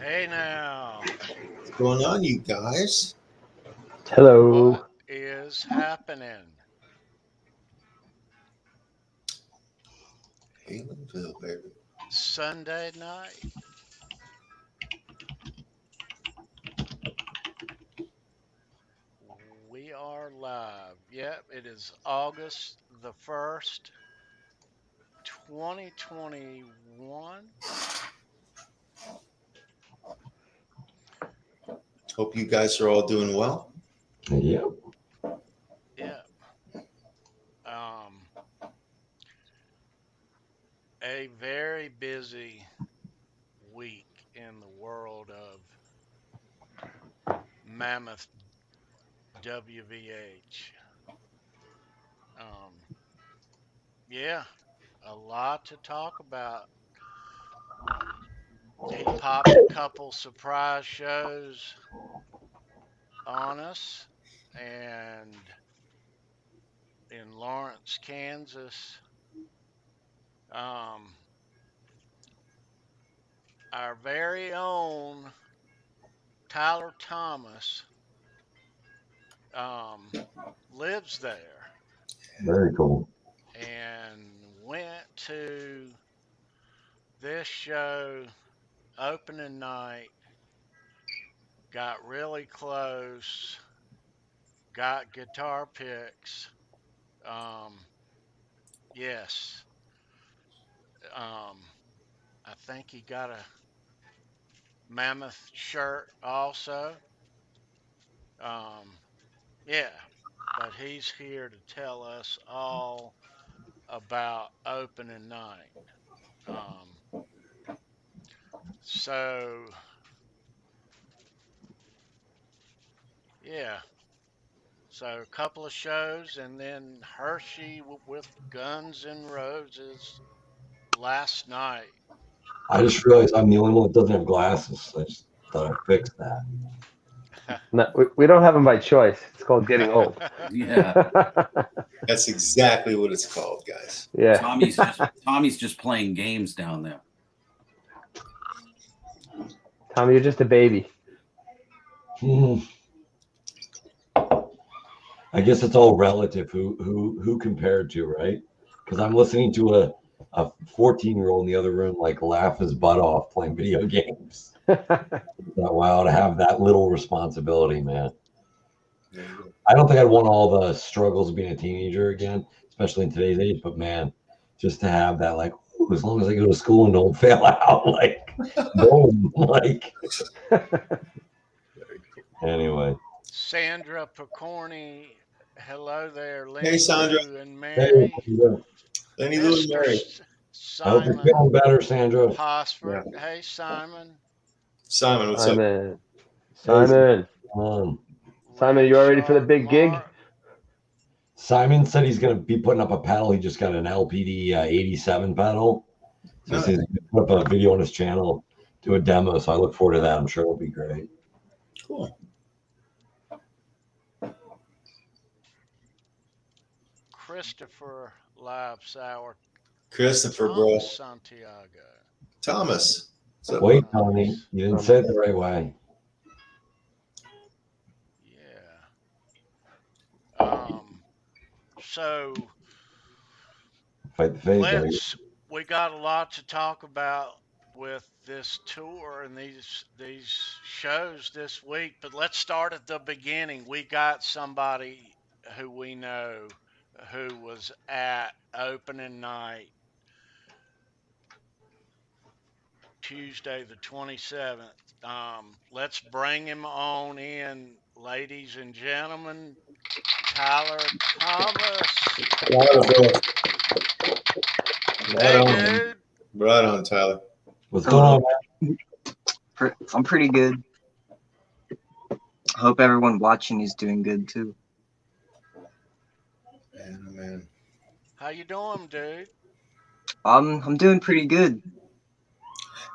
Hey now. What's going on, you guys? Hello. What is happening? Halenville, baby. Sunday night. We are live. Yep, it is August the 1st, 2021. Hope you guys are all doing well. Yep. Yep. A very busy week in the world of Mammoth WVH. Yeah, a lot to talk about. He popped a couple surprise shows on us, and in Lawrence, Kansas, our very own Tyler Thomas lives there Very cool. and went to this show opening night, got really close, got guitar picks. Yes. I think he got a Mammoth shirt also. Yeah, but he's here to tell us all about opening night. So, yeah, so a couple of shows, and then Hershey with Guns N' Roses last night. I just realized I'm the only one that doesn't have glasses. I just thought I'd fix that. No, we don't have them by choice. It's called getting old. Yeah. That's exactly what it's called, guys. Yeah. Tommy's just playing games down there. Tommy, you're just a baby. I guess it's all relative who compared to, right? Because I'm listening to a 14-year-old in the other room like laugh his butt off playing video games. Wow, to have that little responsibility, man. I don't think I'd want all the struggles of being a teenager again, especially in today's age. But man, just to have that, like, ooh, as long as I go to school and don't fail out, like, boom, like. Anyway. Sandra Picorni, hello there, Lenny Hey, Sandra. Lou and Mary. Lenny Lou and Mary. I hope you're Simon feeling better, Sandra. Hosford. Yeah. Hey, Simon. Simon, what's up? Simon. Simon, you all ready for the big gig? Simon said he's going to be putting up a pedal. He just got an LPD 87 pedal. So he's going to put up a video on his channel, do a demo. So I look forward to that. I'm sure it'll be great. Cool. Christopher Live Sour. Christopher, bro. Santiago. Thomas. Wait, Tony. You didn't say it the right way. Yeah. So Fight the fade, we got a lot to talk about with this tour and these shows this week, but let's start at the beginning. We got somebody who we know who was at opening night Tuesday the 27th. Let's bring him on in, ladies and gentlemen. Tyler Thomas. Hey, dude. Right on, Tyler. What's going on, man? I'm pretty good. I hope everyone watching is doing good too. Man, oh man. How you doing, dude? I'm doing pretty good.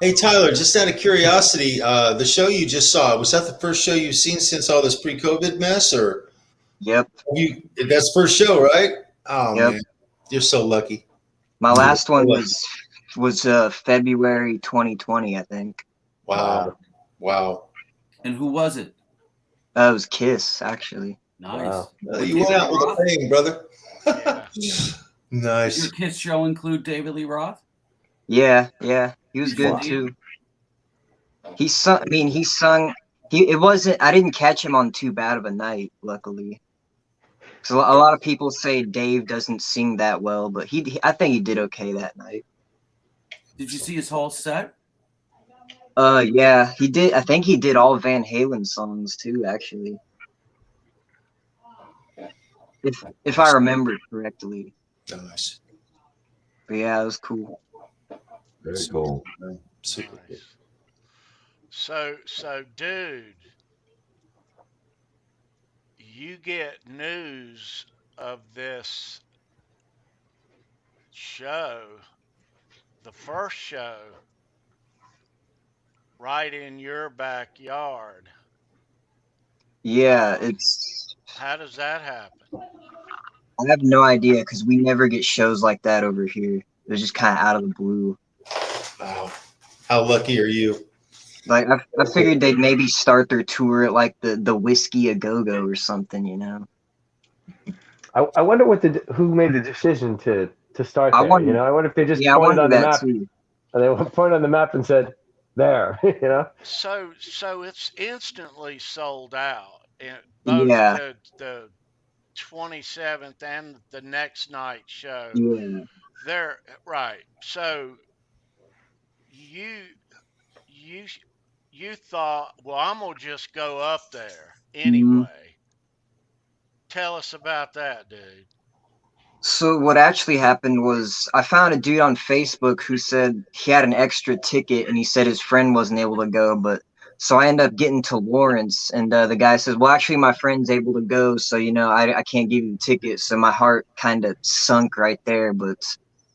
Hey, Tyler, just out of curiosity, the show you just saw, was that the first show you've seen since all this pre-COVID mess, or Yep. That's first show, right? Oh, Yep. man. You're so lucky. My last one was February 2020, I think. Wow. Wow. And who was it? It was Kiss, actually. Nice. Wow. You went out with a bang, brother. Yeah. Nice. Did your Kiss show include David Lee Roth? Yeah, he was good too. He sung. It wasn't. I didn't catch him on too bad of a night, luckily. So a lot of people say Dave doesn't sing that well, but I think he did okay that night. Did you see his whole set? Yeah, he did. I think he did all Van Halen songs too, actually. If I remember correctly. Nice. But yeah, it was cool. Very cool. Super Nice. So, dude, you get news of this show, the first show, right in your backyard. Yeah, it's. How does that happen? I have no idea because we never get shows like that over here. It was just kind of out of the blue. Wow. How lucky are you? Like I figured they'd maybe start their tour at like the Whiskey A Go Go or something, you know. I wonder who made the decision to start there. You know, I wonder if they just pointed on the map too. and they pointed on the map and said, "There," you know. So it's instantly sold out. In both the 27th and the next night show. Yeah. They're right. So you thought, well, I'm gonna just go up there anyway. Tell us about that, dude. So what actually happened was I found a dude on Facebook who said he had an extra ticket and he said his friend wasn't able to go, but so I ended up getting to Lawrence and the guy says, well, actually my friend's able to go, so you know I can't give you the ticket. So my heart kind of sunk right there. But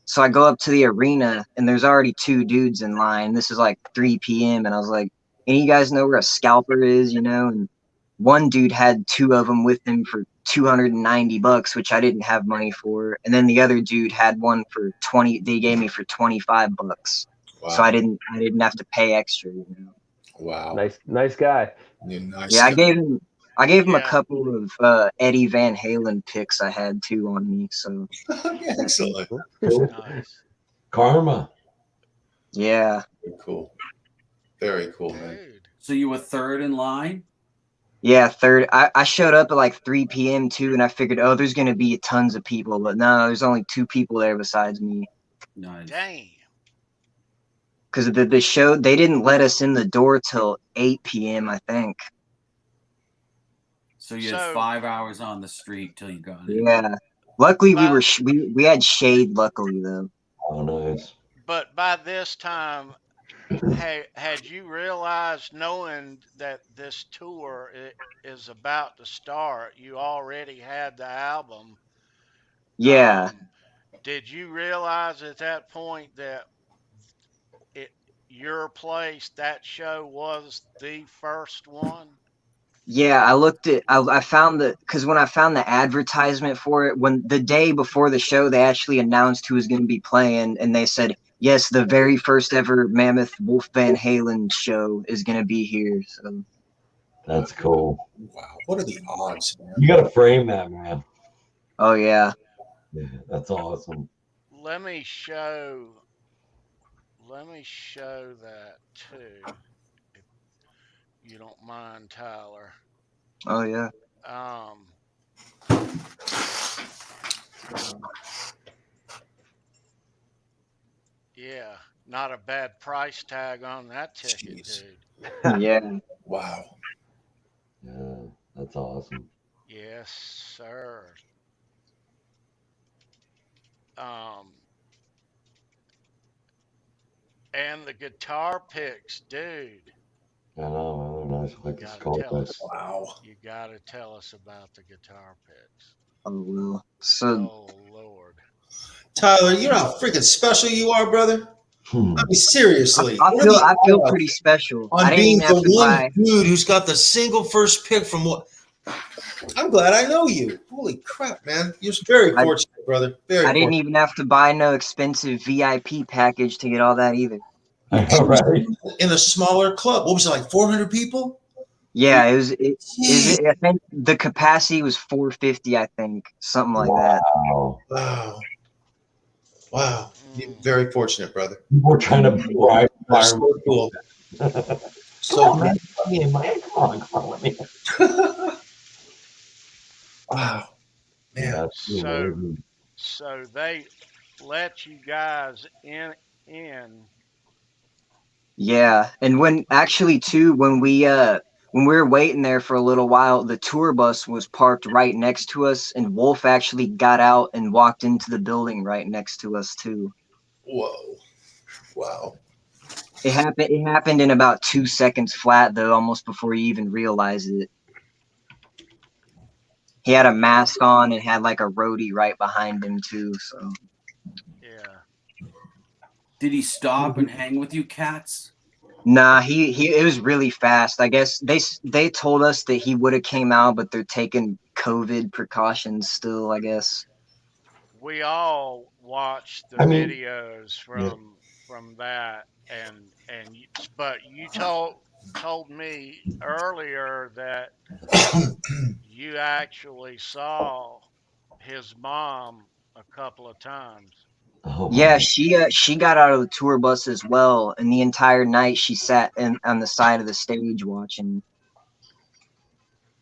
so I go up to the arena and there's already two dudes in line. This is like 3 p.m. and I was like, any of you guys know where a scalper is, you know? And one dude had two of them with him for $290, which I didn't have money for, and then the other dude had one for 20. They gave me for $25, wow. So I didn't have to pay extra. You know. Wow. Nice guy. Nice yeah, guy. I gave him a couple of Eddie Van Halen picks I had too on me. So excellent. Nice. Karma. Yeah. Very cool. Very cool, man. Dude. So you were third in line? Yeah, third. I showed up at like 3 p.m. too, and I figured, oh, there's gonna be tons of people, but no, there's only 2 people there besides me. Nice. Damn. Because the show, they didn't let us in the door till 8 p.m. I think. So you had 5 hours on the street till you got in. Yeah. Luckily, we had shade. Luckily, though. Oh, nice. But by this time, had you realized, knowing that this tour is about to start, you already had the album? Yeah. Did you realize at that point that your place, that show, was the first one? Yeah, I found because when I found the advertisement for it, when the day before the show, they actually announced who was going to be playing, and they said, yes, the very first ever Mammoth Wolf Van Halen show is going to be here. So that's cool. Wow, what are the odds, man? You got to frame that, man. Oh yeah. Yeah, that's awesome. Let me show that too. you don't mind, Tyler. Oh yeah. Yeah, not a bad price tag on that ticket, Jeez. dude. Yeah. Wow. Yeah, that's awesome. Yes, sir. Um, and the guitar picks, dude. I know, they're nice. I like the Gotta skull tell bit. us. Wow. You gotta tell us about the guitar picks. Oh well. So Oh Lord. Tyler, you know how freaking special you are, brother. Hmm. I mean, seriously. I What are I feel the odds pretty special. I on didn't being even have the to one buy. dude who's got the single first pick from what? I'm glad I know you. Holy crap, man! You're very I fortunate, brother. I Very didn't fortunate. even have to buy no expensive VIP package to get all that either. All right. In a smaller club. What was it, like 400 people? Yeah, it was. Jeez. I think the capacity was 450. I think something like that. Wow. Wow. Wow. You're Mm. very fortunate, brother. We're trying to bribe That's so cool. So man. Let me in, man. Come on, let me in. wow. Man. That's So amazing. so they let you guys in. Yeah, and when actually too, when we were waiting there for a little while, the tour bus was parked right next to us, and Wolf actually got out and walked into the building right next to us too. Whoa. Wow. It happened in about 2 seconds flat though, almost before you even realized it. He had a mask on and had like a roadie right behind him too. So Yeah. Did he stop and hang with you cats? nah, he it was really fast. I guess they told us that he would have came out, but they're taking COVID precautions still. I guess. We all watched the I mean, videos Yeah. from that, but you told me earlier that you actually saw his mom a couple of times. oh Yeah, my, she got out of the tour bus as well, and the entire night she sat on the side of the stage watching.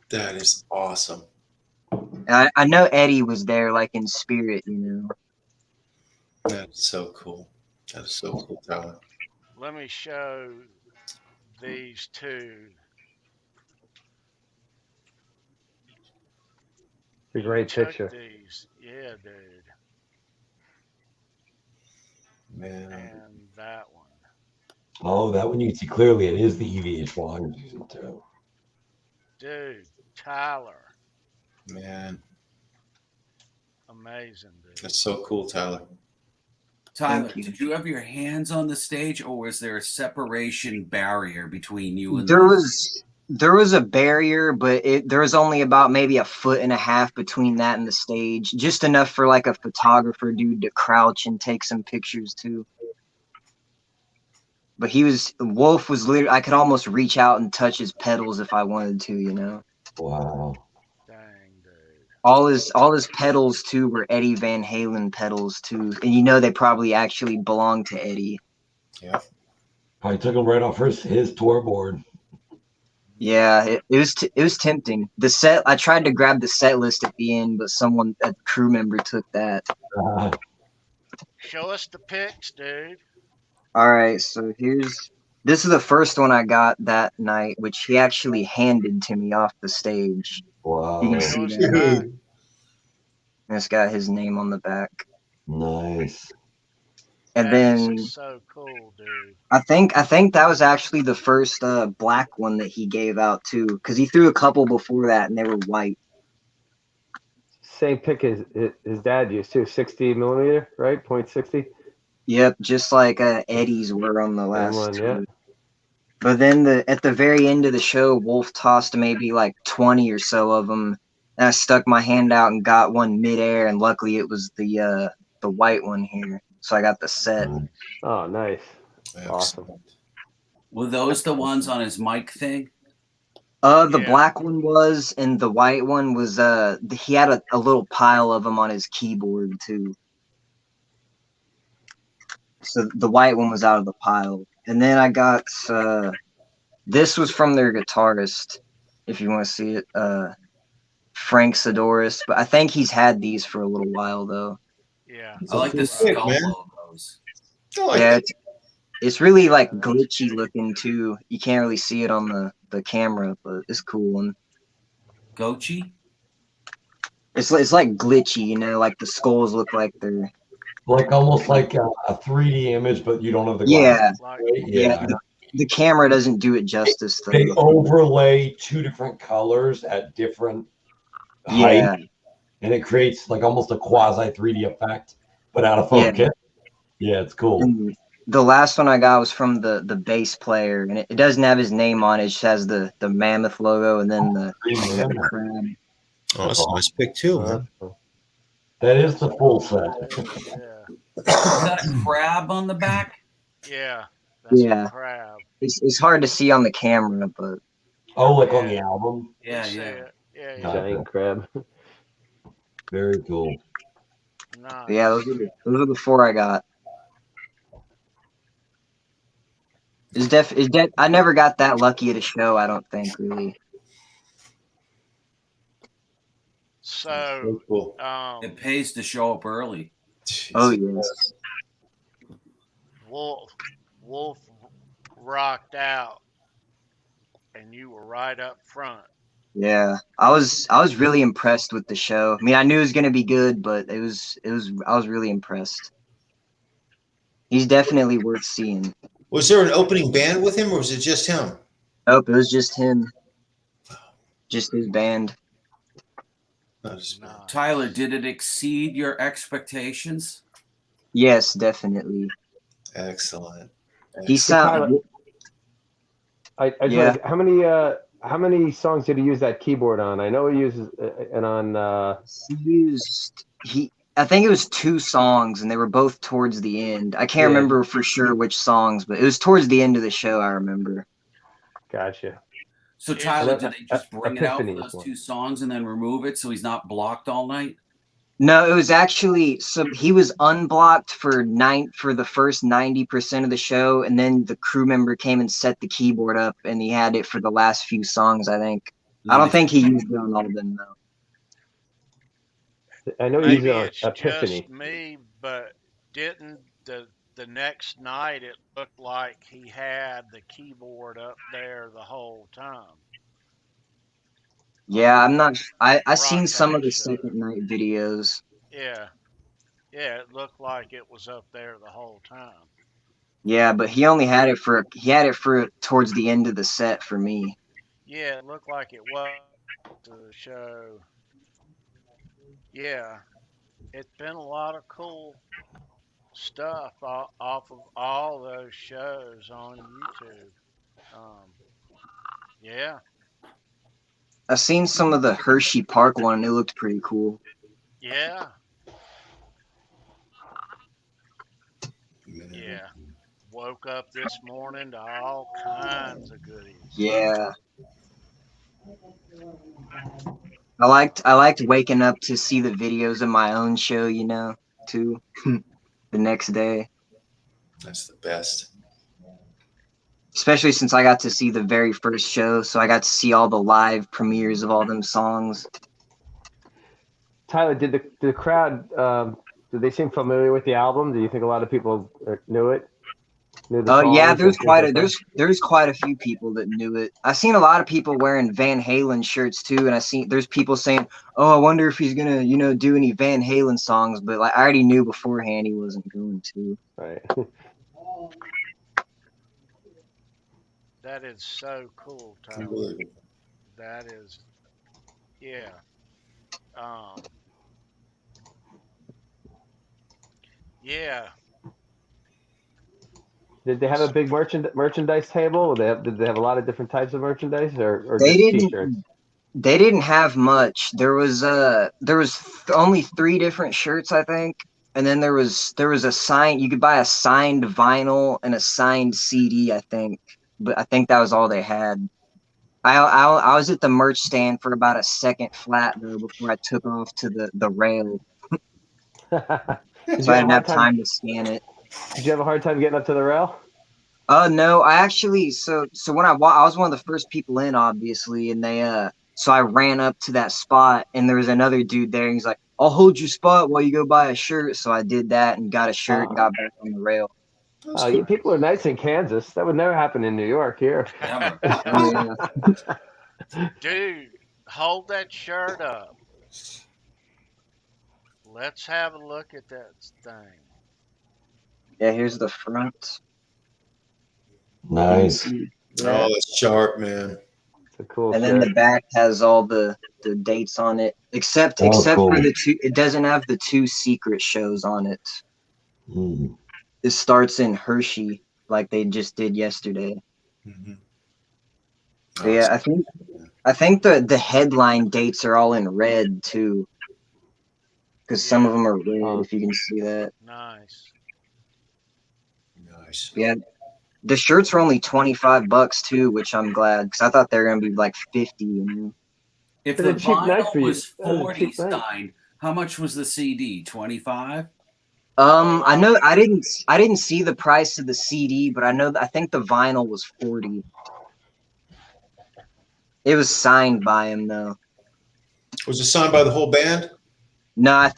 That is awesome. And I know Eddie was there, like in spirit, you know. That's so cool. That is so cool, Tyler. Let me show these two. It's a You great took picture. these, yeah, dude, Man. and that one, oh, that one you can see clearly. It is the EVH volume season two. dude. Tyler, Man. amazing, dude. That's so cool, Tyler. Tyler, Thank you. did you have your hands on the stage, or was there a separation barrier between you and There was a barrier, but there was only about maybe a foot and a half between that and the stage, just enough for like a photographer dude to crouch and take some pictures too. But Wolf was literally, I could almost reach out and touch his pedals if I wanted to, you know. Wow. Dang, dude. All his pedals too were Eddie Van Halen pedals too, and you know they probably actually belonged to Eddie. Yeah. Probably took him right off his tour board. Yeah, it was tempting. I tried to grab the set list at the end, but a crew member took that. Show us the pics, dude. All right, so this is the first one I got that night, which he actually handed to me off the stage. You can Wow. see Show us that. that. Dude. And it's got his name on the back. Nice. And That is then so cool, dude. I think that was actually the first black one that he gave out too, because he threw a couple before that and they were white. Same pick as his dad used to, 60 millimeter, right? .60. Yep, just like Eddie's were on the Same last one, yeah. two. But then at the very end of the show, Wolf tossed maybe like 20 or so of them, and I stuck my hand out and got one midair, and luckily it was the white one here, so I got the set. Nice. Oh, nice. Awesome. Excellent. Were those the ones on his mic thing? The Yeah. black one was, and the white one was. He had a little pile of them on his keyboard too. So the white one was out of the pile, and then I got This was from their guitarist, if you want to see it, Frank Sidoris. But I think he's had these for a little while though. Yeah. I like the Sick, skull man. logos. I like Yeah, that. it's really like glitchy looking too. You can't really see it on the camera, but it's cool one. Gochi? It's like glitchy, you know, like the skulls look like they're Like almost like a 3D image, but you don't have the yeah, glasses. Like, Right? yeah. The camera doesn't do it justice They though. overlay two different colors at different height, Yeah, and it creates like almost a quasi 3D effect, but out of yeah. focus. Yeah, it's cool. And the last one I got was from the bass player, and it doesn't have his name on it. It just has the Mammoth logo and then the crab. Oh, that's a nice pick too, man. That is the full set. yeah. Is that a crab on the back? Yeah. That's Yeah. a crab. It's hard to see on the camera, but Oh, like on the album? Yeah, You see yeah. it. Yeah, Nice. Giant crab. Very cool. Nice. yeah, those are the four I got. I never got that lucky at a show, I don't think, really. So, Cool. It pays to show up early. Oh yes. Wolf rocked out, and you were right up front. Yeah. I was really impressed with the show. I mean, I knew it was gonna be good, but I was really impressed. He's definitely worth seeing. Was there an opening band with him, or was it just him? Nope, it was just him. Just his band. Nice. Tyler, did it exceed your expectations? Yes, definitely. Excellent. He sounded. I just Yeah. wondered, how many songs did he use that keyboard on? I know he uses and on. I think it was 2 songs, and they were both towards the end. I can't remember for sure which songs, but it was towards the end of the show. I remember. Gotcha. So Yeah. Tyler, did they just bring it out for Epiphany those is one. 2 songs and then remove it so he's not blocked all night? No, it was actually he was unblocked for the first 90% of the show, and then the crew member came and set the keyboard up, and he had it for the last few songs. I think. I don't think he used it on all of them though. I know he Maybe used it on it's Epiphany. just me, but didn't the next night it looked like he had the keyboard up there the whole time? Yeah, I'm not. I seen some of the Broadcast show. second night videos. Yeah. Yeah, it looked like it was up there the whole time. Yeah, but he only had it for towards the end of the set for me. Yeah, it looked like it was the show. Yeah, it's been a lot of cool stuff off of all those shows on YouTube. Yeah, I've seen some of the Hershey Park one, and it looked pretty cool. yeah, yeah. Woke up this morning to all kinds of goodies. Yeah. I liked waking up to see the videos of my own show, you know, too. The next day. That's the best. Especially since I got to see the very first show, so I got to see all the live premieres of all them songs. Tyler, did the crowd did they seem familiar with the album? Do you think a lot of people knew it? Oh yeah, there's quite a few people that knew it. I seen a lot of people wearing Van Halen shirts too, and there's people saying, "Oh, I wonder if he's gonna, do any Van Halen songs." But like, I already knew beforehand he wasn't going to. Right. That is so cool, Tyler. That is, yeah. Yeah. Did they have a big merchandise table? Did they have a lot of different types of merchandise, or They just didn't. T-shirts? They didn't have much. There was only 3 different shirts, I think, and then there was a sign. You could buy a signed vinyl and a signed CD, I think, but I think that was all they had. I was at the merch stand for about a second flat though before I took off to the rail, so I didn't have time to scan it. Did you have a hard time getting up to the rail? No, I actually so when I was one of the first people in, obviously, and they so I ran up to that spot, and there was another dude there, and he's like, "I'll hold your spot while you go buy a shirt." So I did that and got a shirt and got back on the rail. That's Oh, cool. people are nice in Kansas. That would never happen in New York here. Never. Yeah, Dude, hold that shirt up. Let's have a look at that thing. yeah. Here's the front. You can Nice. see Oh, that. that's sharp, man. It's a cool And then shirt. the back has all the dates on it, except Oh, for cool. the two. It doesn't have the two secret shows on it. Mm. This starts in Hershey, like they just did yesterday. Mm-hmm. But yeah, I think the headline dates are all in red too, because some of them are red. Oh. If you can see that. Nice. Nice. Yeah, the shirts were only $25 too, which I'm glad because I thought they were gonna be like 50. You know? If It's the a cheap night vinyl for you. was That was a 40, cheap night. Stein, how much was the CD? 25? I know I didn't see the price of the CD, but I think the vinyl was 40. It was signed by him though. Was it signed by the whole band? No, I'm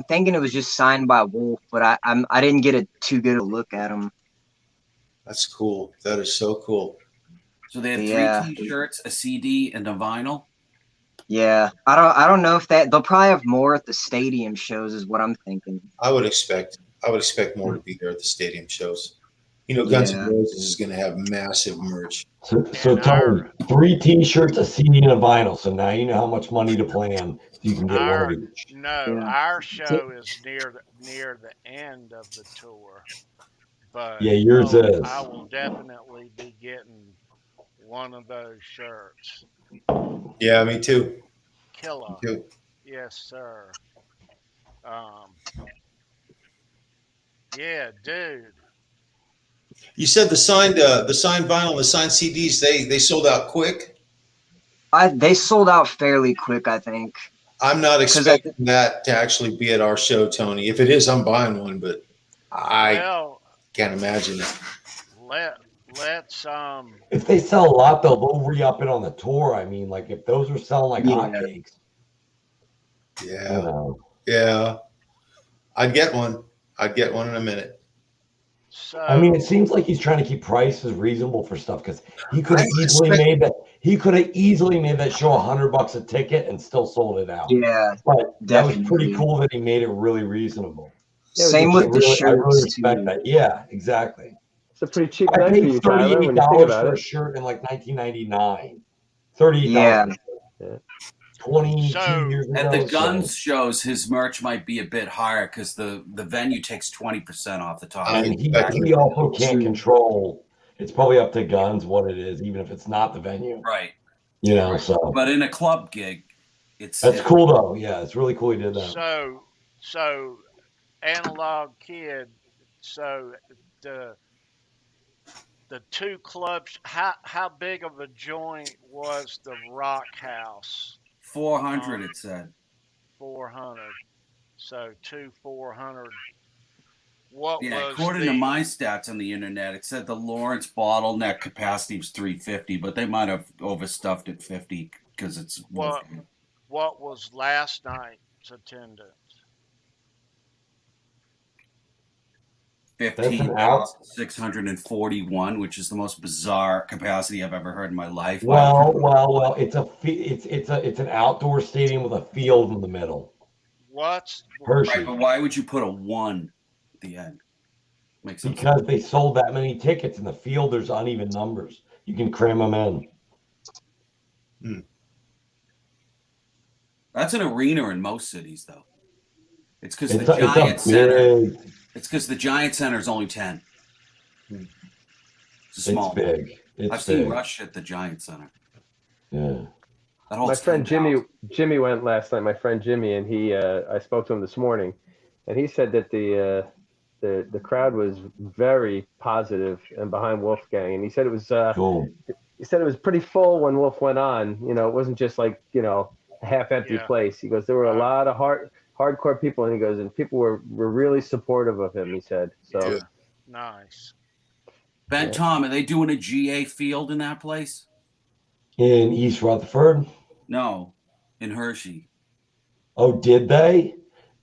thinking it was just signed by Wolf, but I didn't get too good a look at him. That's cool. That is so cool. So they had Yeah. 3 T-shirts, a CD, and a vinyl. Yeah, I don't know if they'll probably have more at the stadium shows, is what I'm thinking. I would expect more to be there at the stadium shows. You know, Guns N' Yeah. Roses is going to have massive merch. So And Tony, 3 T-shirts, a CD, and a vinyl. So now you know how much money to plan. You can get one of each. No, Yeah. our show is near the end of the tour, but Yeah, yours is. I will definitely be getting one of those shirts. Yeah, me too. Killer. Me too. Yes, sir. Yeah, dude. You said the signed vinyl, the signed CDs, they sold out quick. They sold out fairly quick, I think. I'm not expecting that to actually be at our show, Tony. If it is, I'm buying one, but I can't imagine it. Let's If they sell a lot, though, they'll re-up it on the tour. I mean, like if those are selling like hotcakes. Yeah. You know. Yeah. I'd get one in a minute. So I mean, it seems like he's trying to keep prices reasonable for stuff because he could have easily made that. He could have easily made that show $100 a ticket and still sold it out. Yeah, But that was definitely. pretty cool that he made it really reasonable. Same with the I really shirts respect too. that. Yeah, exactly. It's a pretty cheap I night for paid you, Tyler, when you think $38 about for a it. shirt in like 1999. $38. Yeah. 22 years ago. At the Guns shows, his merch might be a bit higher because the venue takes 20% off the top. And he also can't control. It's probably up to Guns what it is, even if it's not the venue. Right. You know, so. But in a club gig, That's cool though. Yeah, it's really cool he did that. So Analog Kid, so the two clubs, how big of a joint was the Rock House? 400, it said. 400. So 400. What Yeah, was according to my stats on the internet, it said the Lawrence bottleneck capacity was 350, but they might have overstuffed it 50 because it's what was last night's attendance? 15,641, which is the most bizarre capacity I've ever heard in my life. Well, it's an outdoor stadium with a field in the middle. Hershey? Right, but why would you put a 1 at the end? Because they sold that many tickets in the field. There's uneven numbers. You can cram them in. That's an arena in most cities, though. It's because the Giant Center. It's because the Giant Center is only 10. It's small. It's big. I've seen Rush at the Giant Center. Yeah. My friend Jimmy went last night. My friend Jimmy, and I spoke to him this morning, and he said that the crowd was very positive and behind Wolfgang, and he said it was cool. He said it was pretty full when Wolf went on. You know, it wasn't just like a half-empty place. He goes, there were a lot of hardcore people, and he goes, and people were really supportive of him. He said so. Nice. Ben Tom, are they doing a GA field in that place? In East Rutherford? No, in Hershey. Oh, did they?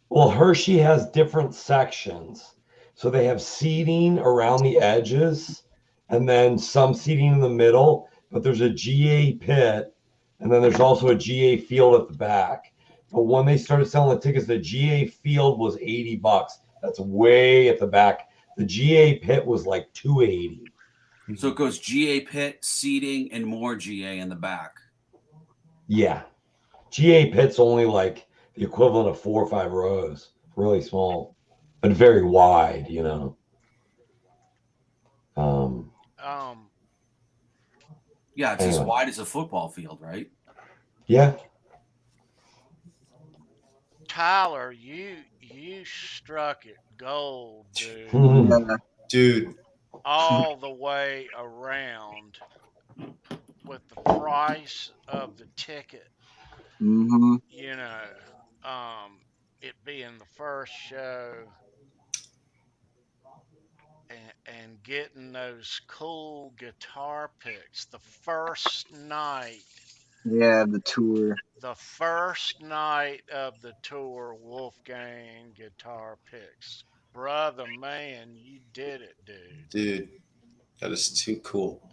Well, Hershey has different sections. So they have seating around the edges and then some seating in the middle, but there's a GA pit and then there's also a GA field at the back. But when they started selling the tickets, the GA field was $80. That's way at the back. The GA pit was like $280. So it goes GA pit, seating, and more GA in the back. Yeah. GA pit's only like the equivalent of 4 or 5 rows, really small, but very wide, you know. Yeah, it's as Anyway. wide as a football field, right? Yeah. Tyler, you struck it gold, dude. Mhm. Dude, All the way around with the price of the ticket, Mm-hmm. you know, it being the first show and getting those cool guitar picks Yeah, the tour. the first night of the tour, Wolfgang guitar picks. Brother, man, you did it, dude. dude, that is too cool.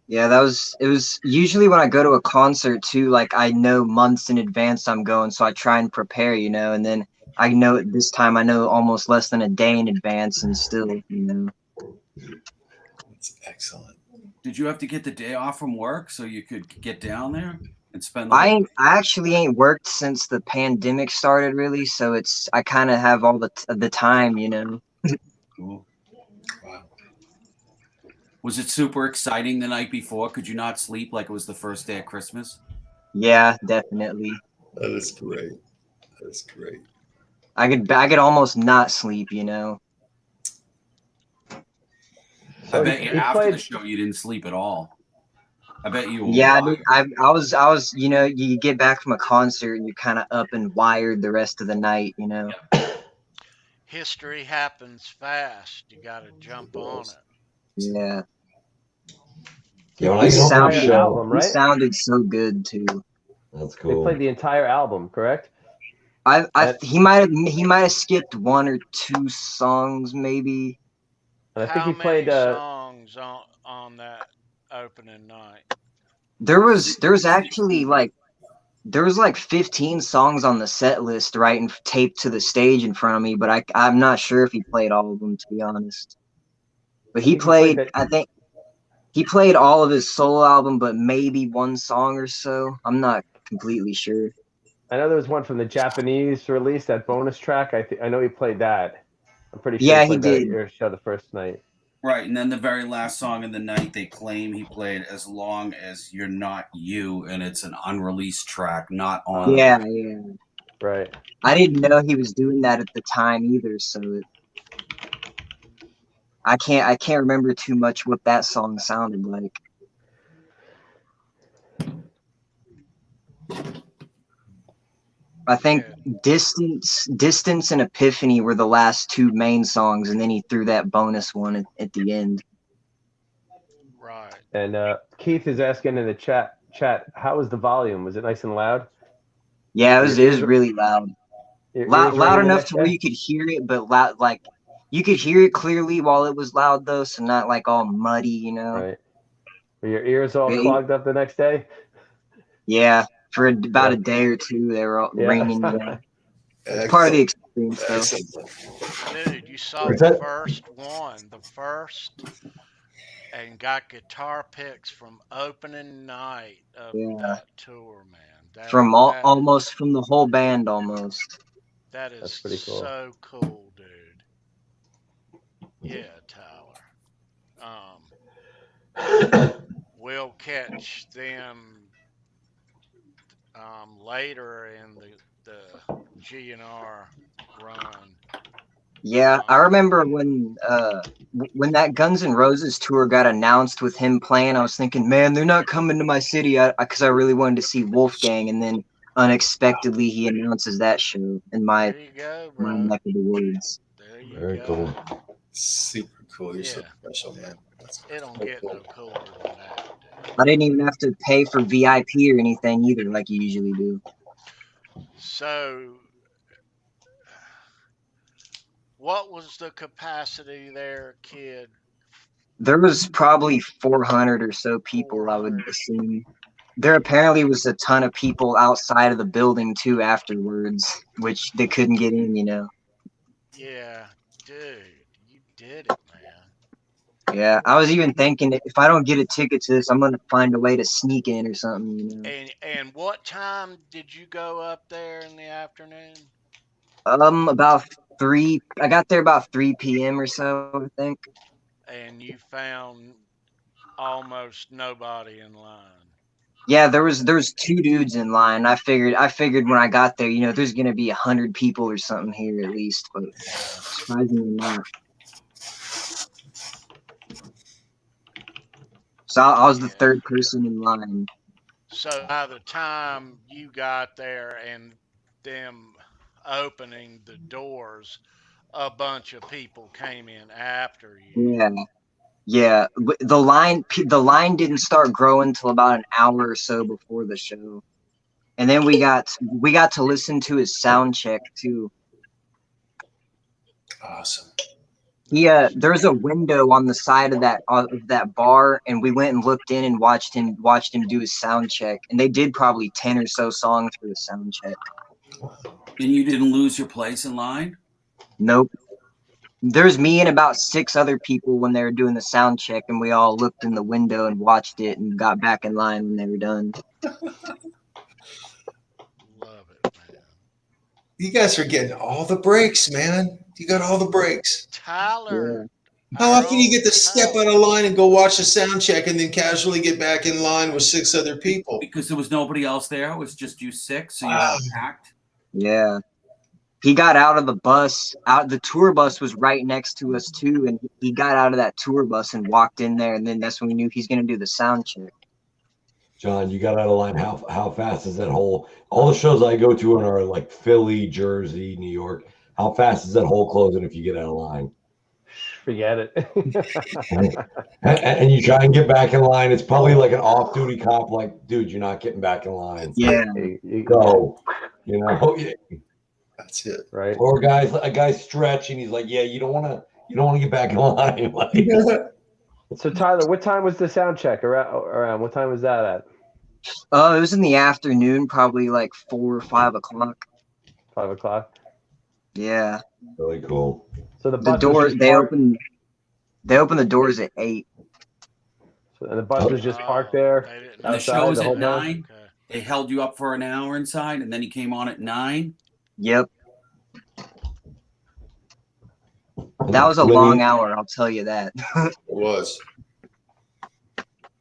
Yeah, it was usually when I go to a concert too, like I know months in advance I'm going, so I try and prepare, you know, and then I know this time I know almost less than a day in advance and still, you know. That's excellent. Did you have to get the day off from work so you could get down there and spend I actually ain't worked since the pandemic started really, so I kind of have all the time, you know. Cool. Wow. Was it super exciting the night before? Could you not sleep like it was the first day of Christmas? Yeah, definitely. That is great. That is great. I could almost not sleep, you know. I bet you after the show you didn't sleep at all. I bet you were wired. I was, you know, you get back from a concert and you're kind of up and wired the rest of the night, you know. History happens fast. You got to jump on it. Yeah. Yeah, when I get home from the show, He sounded so good too. That's They cool. played the entire album, correct? He might have skipped 1 or 2 songs maybe. And I think How he played many songs on that opening night? There was actually like there was like 15 songs on the set list, right, and taped to the stage in front of me, but I'm not sure if he played all of them, to be honest. But I think he played all of his solo album, but maybe 1 song or so. I'm not completely sure. I know there was one from the Japanese release, that bonus track. I know he played that. I'm pretty sure Yeah, he played that did. at your show the first night. Right, and then the very last song of the night, they claim he played As Long As You're Not You, and it's an unreleased track, not on. Yeah. Right. I didn't know he was doing that at the time either, so I can't remember too much what that song sounded like. I think Distance and Epiphany were the last 2 main songs, and then he threw that bonus one at the end. Right. And Keith is asking in the chat, how was the volume? Was it nice and loud? Yeah, it was really loud. Loud enough to where you could hear it, but loud, like you could hear it clearly while it was loud though, so not like all muddy, you know. Right. Were your ears all clogged up the next day? Yeah, for about a day or 2, they were all ringing. It's part of the experience, though. Dude, you saw the first, and got guitar picks from opening night of that tour, man. Almost from the whole band, almost. That is That's pretty cool. So cool, dude. Yeah, Tyler. We'll catch them later in the GNR run. Yeah, I remember when that Guns N' Roses tour got announced with him playing, I was thinking, man, they're not coming to my city, because I really wanted to see Wolfgang, and then unexpectedly he announces that show in my neck of the woods. There you Very go. cool. Super cool. You're so special, man. it don't get no cooler than that. I didn't even have to pay for VIP or anything either, like you usually do. So, what was the capacity there, kid? There was probably 400 or so people, I would 400. assume. There apparently was a ton of people outside of the building too afterwards, which they couldn't get in, you know. Yeah, dude, you did it, man. Yeah, I was even thinking if I don't get a ticket to this, I'm gonna find a way to sneak in or something, you know. And what time did you go up there in the afternoon? About 3. I got there about 3 p.m. or so, I think. And you found almost nobody in line. Yeah, there was 2 dudes in line. I figured when I got there, you know, there's gonna be 100 people or something here at least, but surprisingly not. So I was the third person in line. So by the time you got there and them opening the doors, a bunch of people came in after you. Yeah. The line didn't start growing until about an hour or so before the show, and then we got to listen to his sound check too. Awesome. Yeah, there's a window on the side of that bar, and we went and looked in and watched him do his sound check, and they did probably 10 or so songs for the sound check. And you didn't lose your place in line? Nope. There's me and about 6 other people when they were doing the sound check, and we all looked in the window and watched it and got back in line when they were done. Love it, man. You guys are getting all the breaks, man. You got all the breaks. Tyler. Yeah. How often do you get to step out of line and go watch the sound check and then casually get back in line with 6 other people? Because there was nobody else there. It was just you 6, so you had it packed. Yeah. He got out of the bus. The tour bus was right next to us too, and he got out of that tour bus and walked in there, and then that's when we knew he's gonna do the sound check. John, you got out of line. How fast is that hole? All the shows I go to are like Philly, Jersey, New York. How fast is that hole closing if you get out of line? Forget it. and you try and get back in line. It's probably like an off-duty cop, like, dude, you're not getting back in line. Yeah. Go. You know. That's it. Right. Or a guy's stretching. He's like, yeah, you don't want to get back in line. Like, so Tyler, what time was the sound check around? What time was that at? It was in the afternoon, probably like 4 or 5 o'clock. 5 o'clock. Yeah. Really cool. So the doors they open the doors at 8. So, and the bus was just parked there. And the show was at 9. Okay. They held you up for an hour inside, and then he came on at 9. Yep. That was a long hour, I'll tell you that. It was.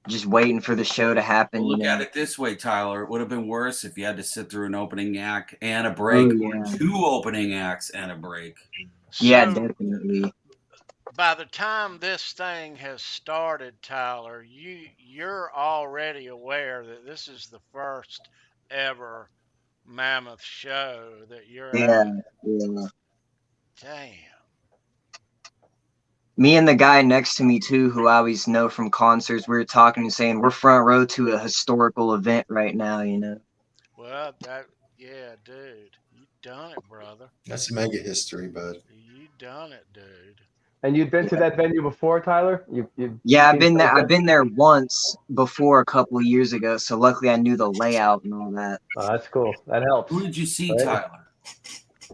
Just waiting for the show to happen. Well, look at it this way, Tyler. It would have been worse if you had to sit through an opening act and a break, or 2 opening acts and a break. Yeah, definitely. By the time this thing has started, Tyler, you're already aware that this is the first ever Mammoth show that you're at. Yeah. Damn. Me and the guy next to me too, who I always know from concerts, we were talking and saying we're front row to a historical event right now, you know. Well, yeah, dude, you done it, brother. That's mega history, bud. You done it, dude. And you've been to that venue before, Tyler? Yeah, I've been there. I've been there once before a couple of years ago, so luckily I knew the layout and all that. Oh, that's cool. That helps. Who did you see, right?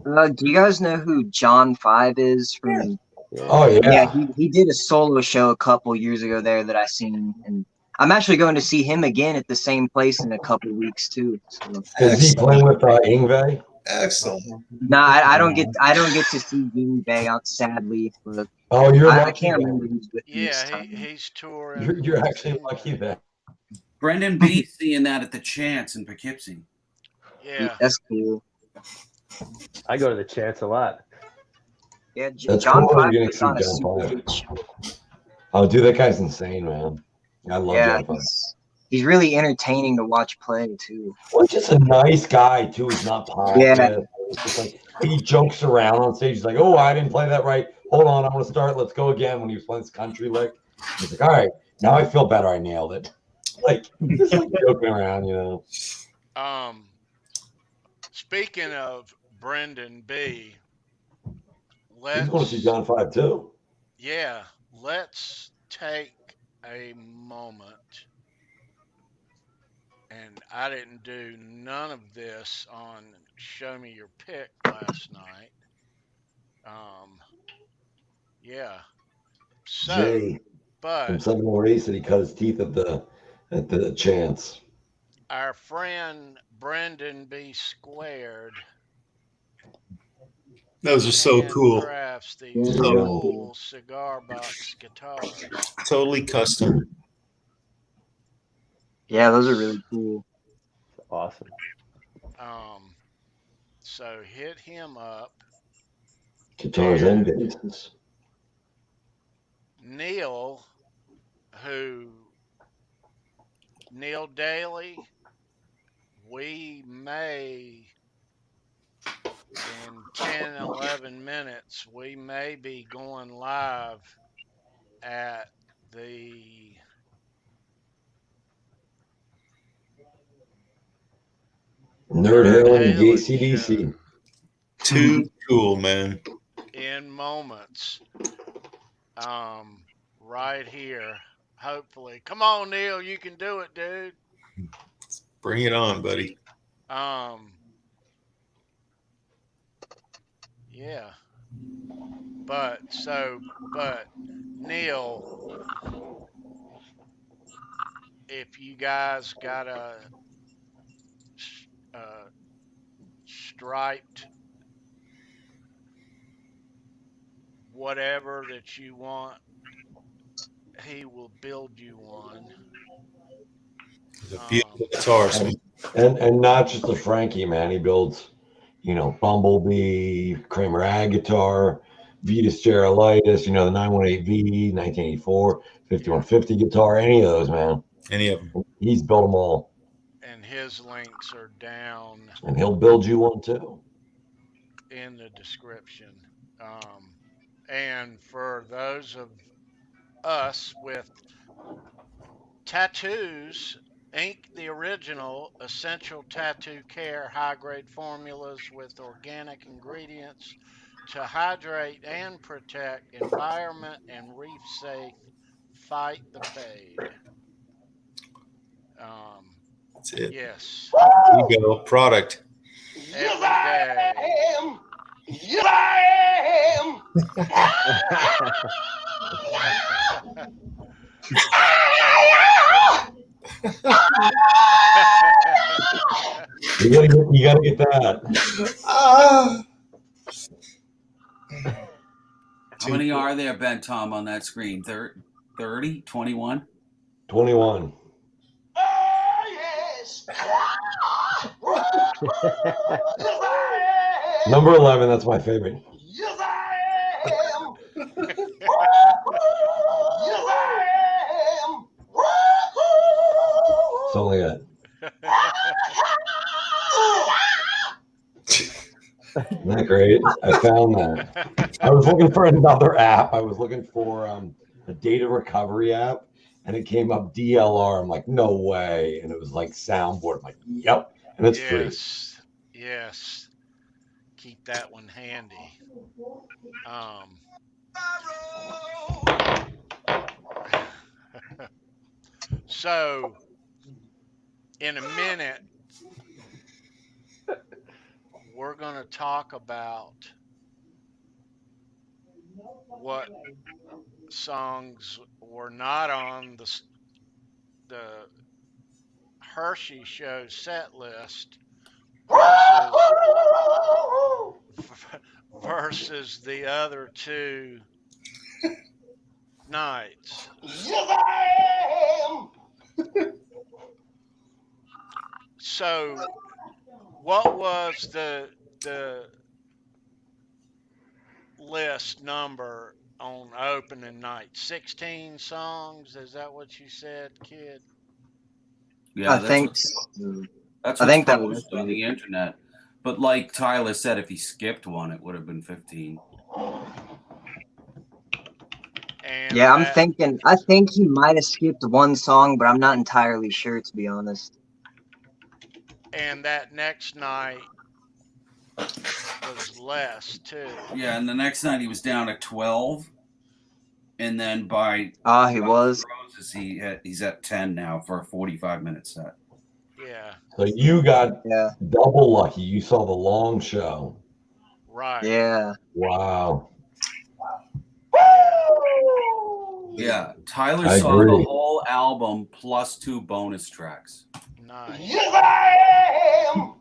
Tyler? Do you guys know who John 5 is from? Oh yeah. Yeah, he did a solo show a couple years ago there that I seen, and I'm actually going to see him again at the same place in a couple of weeks too. So. Is he playing with Ingve? Excellent. No, I don't get to see Ingve, sadly. But you're I lucky. can't remember who's with me this Yeah, time. he's touring. You're actually lucky that. Brendan B's seeing that at the Chance in Poughkeepsie. Yeah, that's cool. I go to the Chance a lot. Yeah, That's John cool. 5 You're is on a John super 5. good show. Oh, dude, that guy's insane, man. I love John 5. He's really entertaining to watch play too. Well, just a nice guy too. He's not pompous. Yeah. It's like, he jokes around on stage. He's like, "Oh, I didn't play that right. Hold on, I'm gonna start. Let's go again." When he was playing this country lick, He's like, all right, now I feel better. I nailed it. Like, just like joking around, you know. Speaking of Brendan B, He's going to see let's John 5 too. yeah, let's take a moment. And I didn't do none of this on Show Me Your Pick last night. Yeah. So, Jay from but 708 said he cut his teeth at the chance. our friend Brendan B. Squared Those are so cool. handcrafts these So cool cigar box guitars. Totally custom. Yeah, those are really cool. Awesome. So hit him up. Guitars and basses. Neil Daly, we may in 10, 11 minutes, we may be going live at the Nerd Halen and Halen ACDC. show Too cool, man. in moments. Right here. Hopefully. Come on, Neil, you can do it, dude. Bring it on, buddy. Yeah. But Neil, if you guys got a striped whatever that you want, he will build you one. It's a beautiful guitar. And not just the Frankie, man. He builds, you know, Bumblebee, Kramer Ag guitar, Vetus Gerolitis, you know, the 918V, 1984, 5150 guitar, any of those, man. Any of them. He's built them all. And his links are down. And he'll build you one too. In the description. And for those of us with tattoos, Ink the Original Essential Tattoo Care high grade formulas with organic ingredients to hydrate and protect environment and reef safe. Fight the fade. That's it. Yes. There you go. Product. Every day. Yes, I am. You gotta get that. How many are there, Ben Tom, on that screen? 30? 21? 21. Yes. Number 11, that's my favorite. Yes, I am. Yes, I am. Something like that. Isn't that great? I found that. I was looking for another app. I was looking for a data recovery app, and it came up DLR. I'm like, no way. And it was like soundboard. I'm like, yep. And it's free. Yes. Keep that one handy. So, in a minute, we're going to talk about what songs were not on the Hershey show set list versus the other two nights. Yes, I am. So, what was the list number on opening night? 16 songs? Is that what you said, kid? Yeah, I think that's I think that was posted on the internet. But like Tyler said, if he skipped one, it would have been 15. And Yeah, I'm that thinking. I think he might have skipped one song, but I'm not entirely sure, to be honest. and that next night was less too. Yeah, and the next night he was down at 12, and then by Ah, he was. Roses he's at 10 now for a 45-minute set. Yeah, So you got Yeah, double lucky. You saw the long show. right. yeah. Wow. Yeah. Yeah, Tyler I saw the agree. whole album plus 2 bonus tracks. Nice. Yes, I am.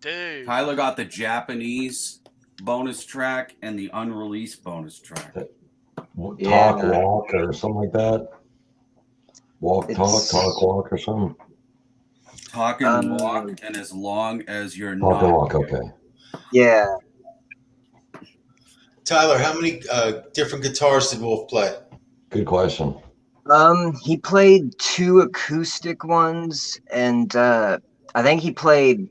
Dude. Tyler got the Japanese bonus track and the unreleased bonus track. Talk, Yeah. walk, or something like that. Walk, It's- talk, walk, or something. Talk and walk, and as long as you're Talk not. and walk, okay. Yeah. Tyler, how many different guitars did Wolf play? Good question. He played 2 acoustic ones, and I think he played.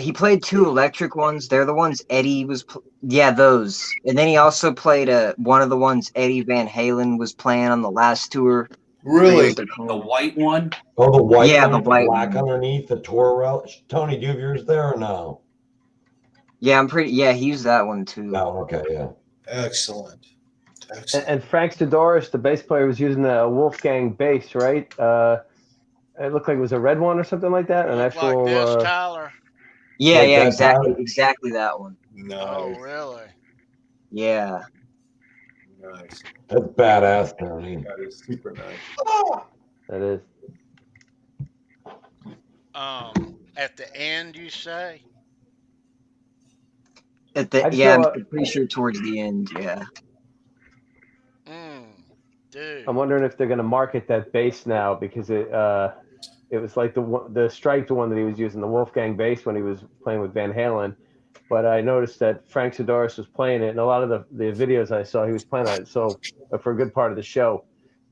He played 2 electric ones. They're the ones Eddie was. Yeah, those. And then he also played one of the ones Eddie Van Halen was playing on the last tour. Really? The white one? Oh, the white Yeah, one the with white black one. underneath, the tour relic. Tony, do you have yours there or no? Yeah, I'm pretty. Yeah, he used that one too. No, okay, yeah. Excellent. Excellent. And Frank Sidoris, the bass player, was using a Wolfgang bass, right? It looked like it was a red one or something like that. An Look actual. like this, Tyler. Yeah, Like yeah, that, exactly, Tyler? exactly that one. Nice. Oh, really? Yeah. Nice. That's badass, Tony. That is super nice. That is. At the end, you say? At the I just yeah, know, I'm pretty sure towards the end. Yeah. Dude. I'm wondering if they're going to market that bass now because it was like the striped one that he was using, the Wolfgang bass when he was playing with Van Halen. But I noticed that Frank Sidoris was playing it, and a lot of the videos I saw, he was playing it. So for a good part of the show,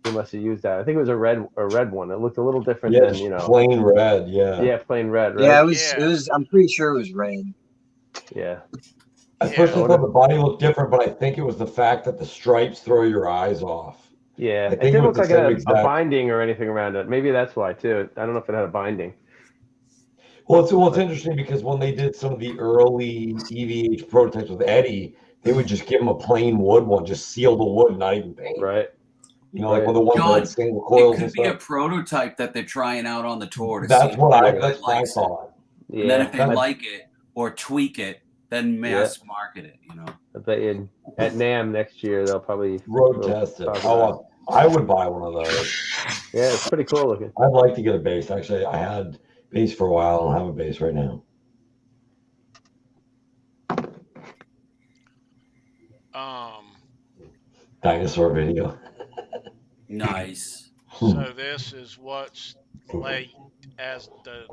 he must have used that. I think it was a red one. It looked a little different Yeah, than, you know. plain red, yeah. Yeah, plain red, right? Yeah, it Yeah. was. I'm pretty sure it was red. Yeah. At first I thought the body looked different, but I think it was the fact that the stripes throw your eyes off. Yeah, I it think didn't was look the like same a exact. binding or anything around it. Maybe that's why too. I don't know if it had a binding. Well, it's interesting because when they did some of the early EVH prototypes with Eddie, they would just give him a plain wood one, just seal the wood, not even paint. Right. You know, like Right. with the ones that John, had single It coils and could be a stuff. prototype that they're trying out on the tour to That's see what if I everybody that's my likes it. thought. Yeah. And then if they That's- like it or tweak it, then mass market it, you know. I bet you at NAMM next year they'll probably Road test it. talk about Oh, I would buy one of those. Yeah, it's pretty cool looking. I'd like to get a bass. Actually, I had bass for a while. I don't have a bass right now. Dinosaur video. Nice. So this is what's late as the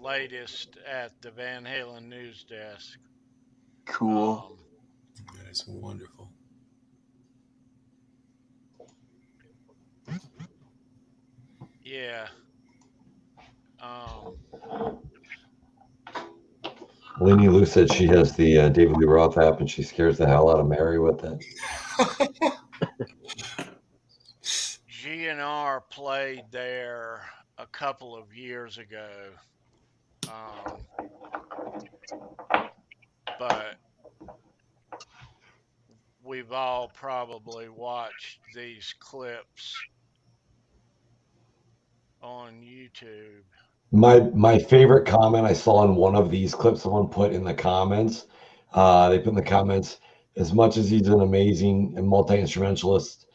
latest at the Van Halen news desk. Cool. That's wonderful. Yeah. Lenny Lou said she has the David Lee Roth app and she scares the hell out of Mary with it. GNR played there a couple of years ago. But we've all probably watched these clips on YouTube. My favorite comment I saw in one of these clips someone put in the comments, they put in the comments, as much as he's an amazing and multi-instrumentalist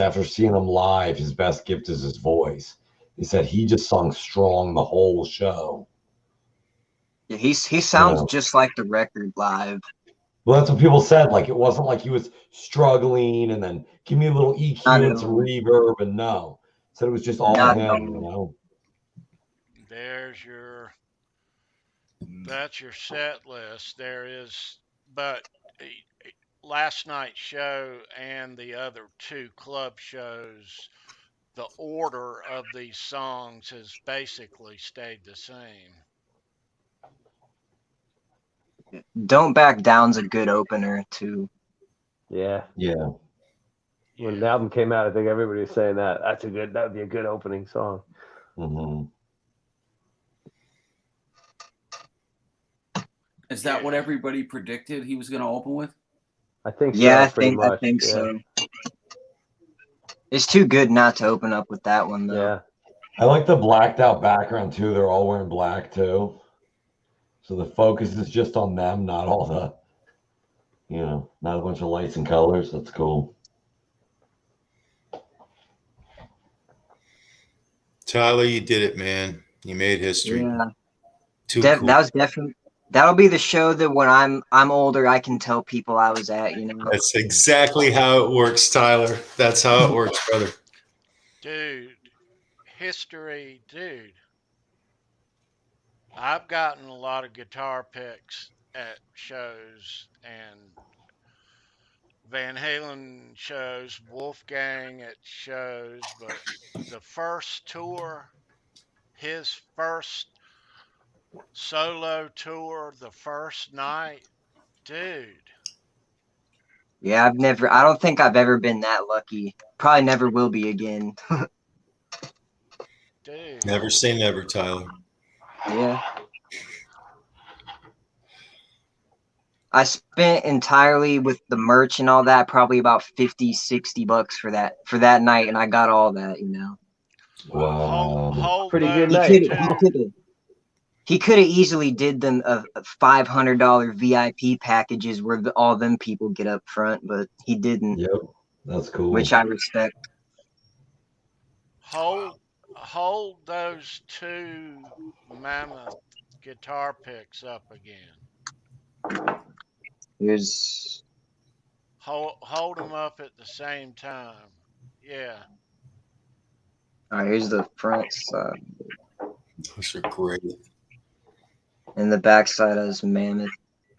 after seeing him live, his best gift is his voice. He said he just sung strong the whole show. Yeah, he sounds just like the record live. Well, that's what people said. Like, it wasn't like he was struggling and then give me a little EQ and some reverb, and no. Said it was just all him, you know. That's your set list. There is, but last night's show and the other 2 club shows, the order of these songs has basically stayed the same. Don't Back Down's a good opener too. Yeah. Yeah. When the album came out, I think everybody was saying that. That would be a good opening song. Mm-hmm. Is that what everybody predicted he was going to open with? I think so. Yeah, Pretty much. I think so. It's too good not to open up with that one though. Yeah. I like the blacked out background too. They're all wearing black too. So the focus is just on them, not all the, not a bunch of lights and colors. That's cool. Tyler, you did it, man. You made history. Yeah. Too cool. That was definitely. That'll be the show that when I'm older, I can tell people I was at. That's exactly how it works, Tyler. That's how it works, brother. Dude, history, dude. I've gotten a lot of guitar picks at shows and Van Halen shows, Wolfgang at shows, but the first tour, his first solo tour, the first night, dude. Yeah, I don't think I've ever been that lucky. Probably never will be again. Dude. Never say never, Tyler. Yeah. I spent entirely with the merch and all that, probably about $50-$60 for that night, and I got all that, Wow. Pretty good night. He could have easily did them a $500 VIP packages where all them people get up front, but he didn't. Yep, that's cool. Which I respect. Hold those two Mammoth guitar picks up again. Here's hold them up at the same time. Yeah. All right, here's the front side. Those are great. And the back side has Mammoth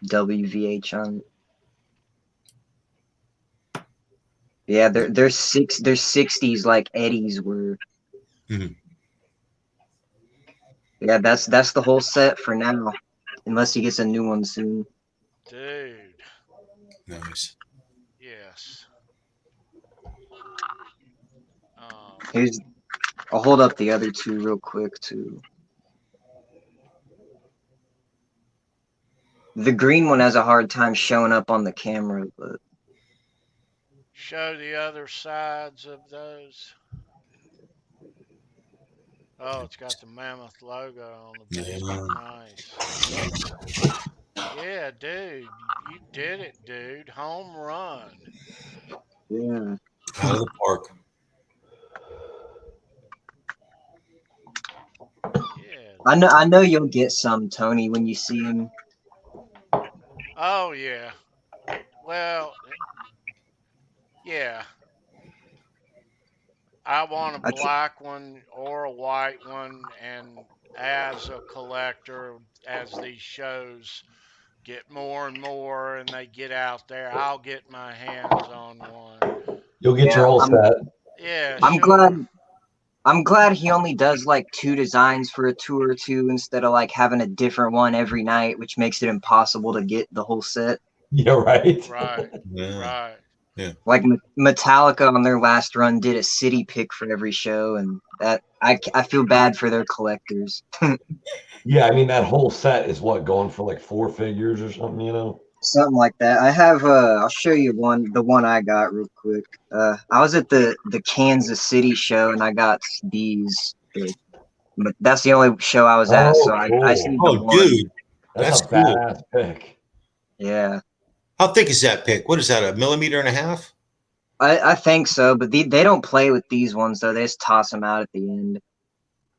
WVH on it. Yeah, they're 60s like Eddie's were. Mm-hmm. Yeah, that's the whole set for now, unless he gets a new one soon. Dude. Nice. Yes. I'll hold up the other two real quick too. The green one has a hard time showing up on the camera, but show the other sides of those. Oh, it's got the Mammoth logo on the base. Yeah. Nice. Yeah, dude. You did it, dude. Home run. Yeah. Out of the park. Yeah. I know you'll get some, Tony, when you see him. Oh, yeah. Well, yeah. I want a black one or a white one, and as a collector, as these shows get more and more and they get out there, I'll get my hands on one. You'll get your whole set. Yeah, I'm glad he only does like 2 designs for a tour or two instead of like having a different one every night, which makes it impossible to get the whole set. Yeah, right. Right. Yeah. Right. Yeah. Like Metallica on their last run did a city pick for every show, and that I feel bad for their collectors. Yeah, I mean that whole set is going for like 4 figures or something, Something like that. I have I'll show you the one I got real quick. I was at the Kansas City show and I got these. But that's the only show I was at, so cool. I see Oh, dude, that's a cool. badass pick. Yeah. How thick is that pick? What is that, 1.5 millimeters? I think so, but they don't play with these ones though. They just toss them out at the end.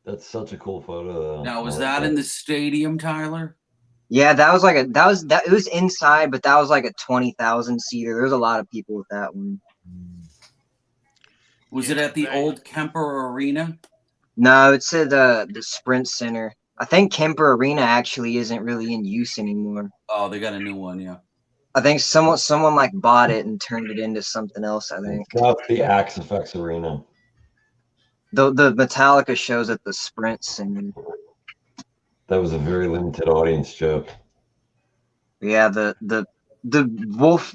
That's such a cool photo, though. Now, was that in the stadium, Tyler? Yeah, it was inside, but that was like a 20,000 seater. There's a lot of people with that one. Was it at the old Kemper Arena? No, it's at the Sprint Center. I think Kemper Arena actually isn't really in use anymore. Oh, they got a new one, yeah. I think someone like bought it and turned it into something else, I think. That's the Axe Effects Arena. The Metallica shows at the Sprint Center. That was a very limited audience joke. Yeah, the wolf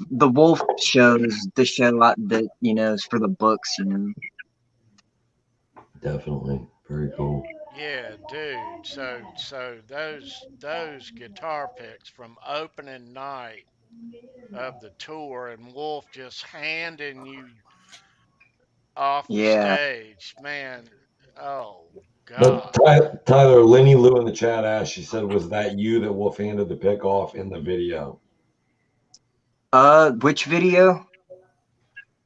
shows the show that is for the books. Definitely. Very cool. Yeah, dude. So those guitar picks from opening night of the tour and Wolf just handing you off the Yeah. stage, man. Oh But God. Tyler, Lenny Lou in the chat asked, she said, was that you that Wolf handed the pick off in the video? Which video?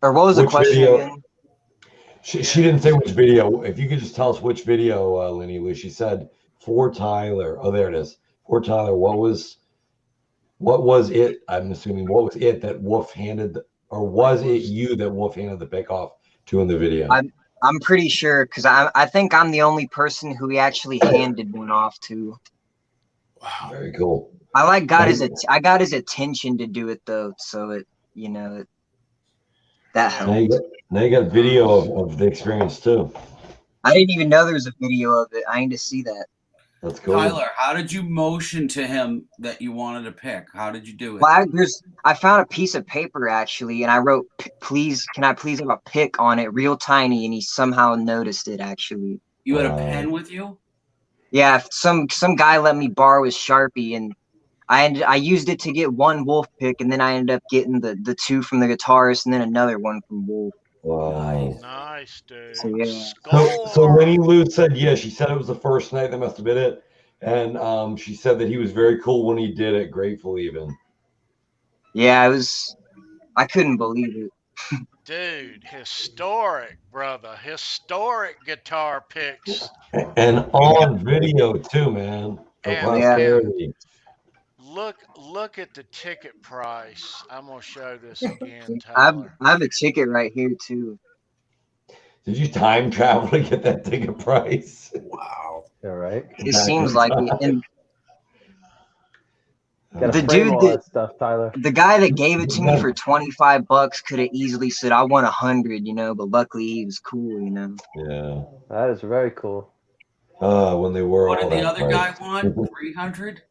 Or what was the Which question video? again? She Yeah, didn't say which video. If you could just tell us which video, Lenny Lou. She said for Tyler. Oh, there it is. For Tyler, what was it? I'm assuming what was it that Wolf handed, or was it you that Wolf handed the pick off to in the video? I'm pretty sure because I think I'm the only person who he actually handed one off to. wow. Very cool. I got his attention to do it though, so that Yeah. helped. Now you got video Nice. of the experience too. I didn't even know there was a video of it. I need to see that. That's cool. Tyler, how did you motion to him that you wanted to pick? How did you do it? Well, I found a piece of paper actually, and I wrote, "Please, can I please have a pic on it, real tiny?" And he somehow noticed it actually. You had a pen with you? Yeah, some guy let me borrow his Sharpie, and I used it to get one Wolf pick, and then I ended up getting the two from the guitarist, and then another one from Wolf. Wow. Nice, dude. So yeah. So Lenny Lou said, yeah, she said it was the first night. That must have been it. And she said that he was very cool when he did it, grateful even. Yeah, I couldn't believe it. Dude, historic, brother. Historic guitar picks. And on video too, man. For And posterity. look at the ticket price. I'm gonna show this again, I Tyler. have a ticket right here too. Did you time travel to get that ticket price? Wow. All right. It seems like it. And Gotta the frame dude all that stuff, Tyler. the guy that gave it to me for $25 could have easily said I want 100, but luckily he was cool, Yeah. That is very cool. When they were What all did the that other guy price. want? 300?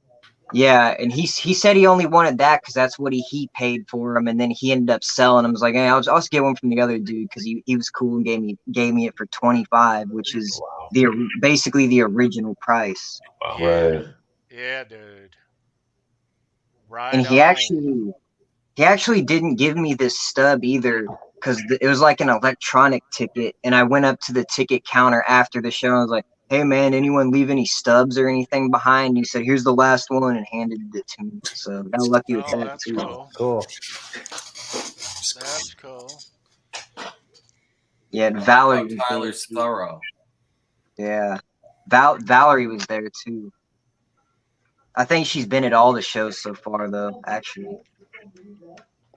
Yeah, and he said he only wanted that because that's what he paid for him, and then he ended up selling him. I was like, hey, I'll just get one from the other dude because he was cool and gave me it for 25, which is basically the original price. Yeah. Right. Yeah, dude. Right And on. he actually didn't give me this stub either because it was like an electronic ticket, and I went up to the ticket counter after the show. And I was like, hey man, anyone leave any stubs or anything behind? He said, here's the last one, and handed it to me. So I got lucky with Oh, that that's too. cool. Cool. That's cool. Yeah, I like Valerie how was Tyler's there too. thorough. Yeah, Valerie was there too. I think she's been at all the shows so far, though. Actually,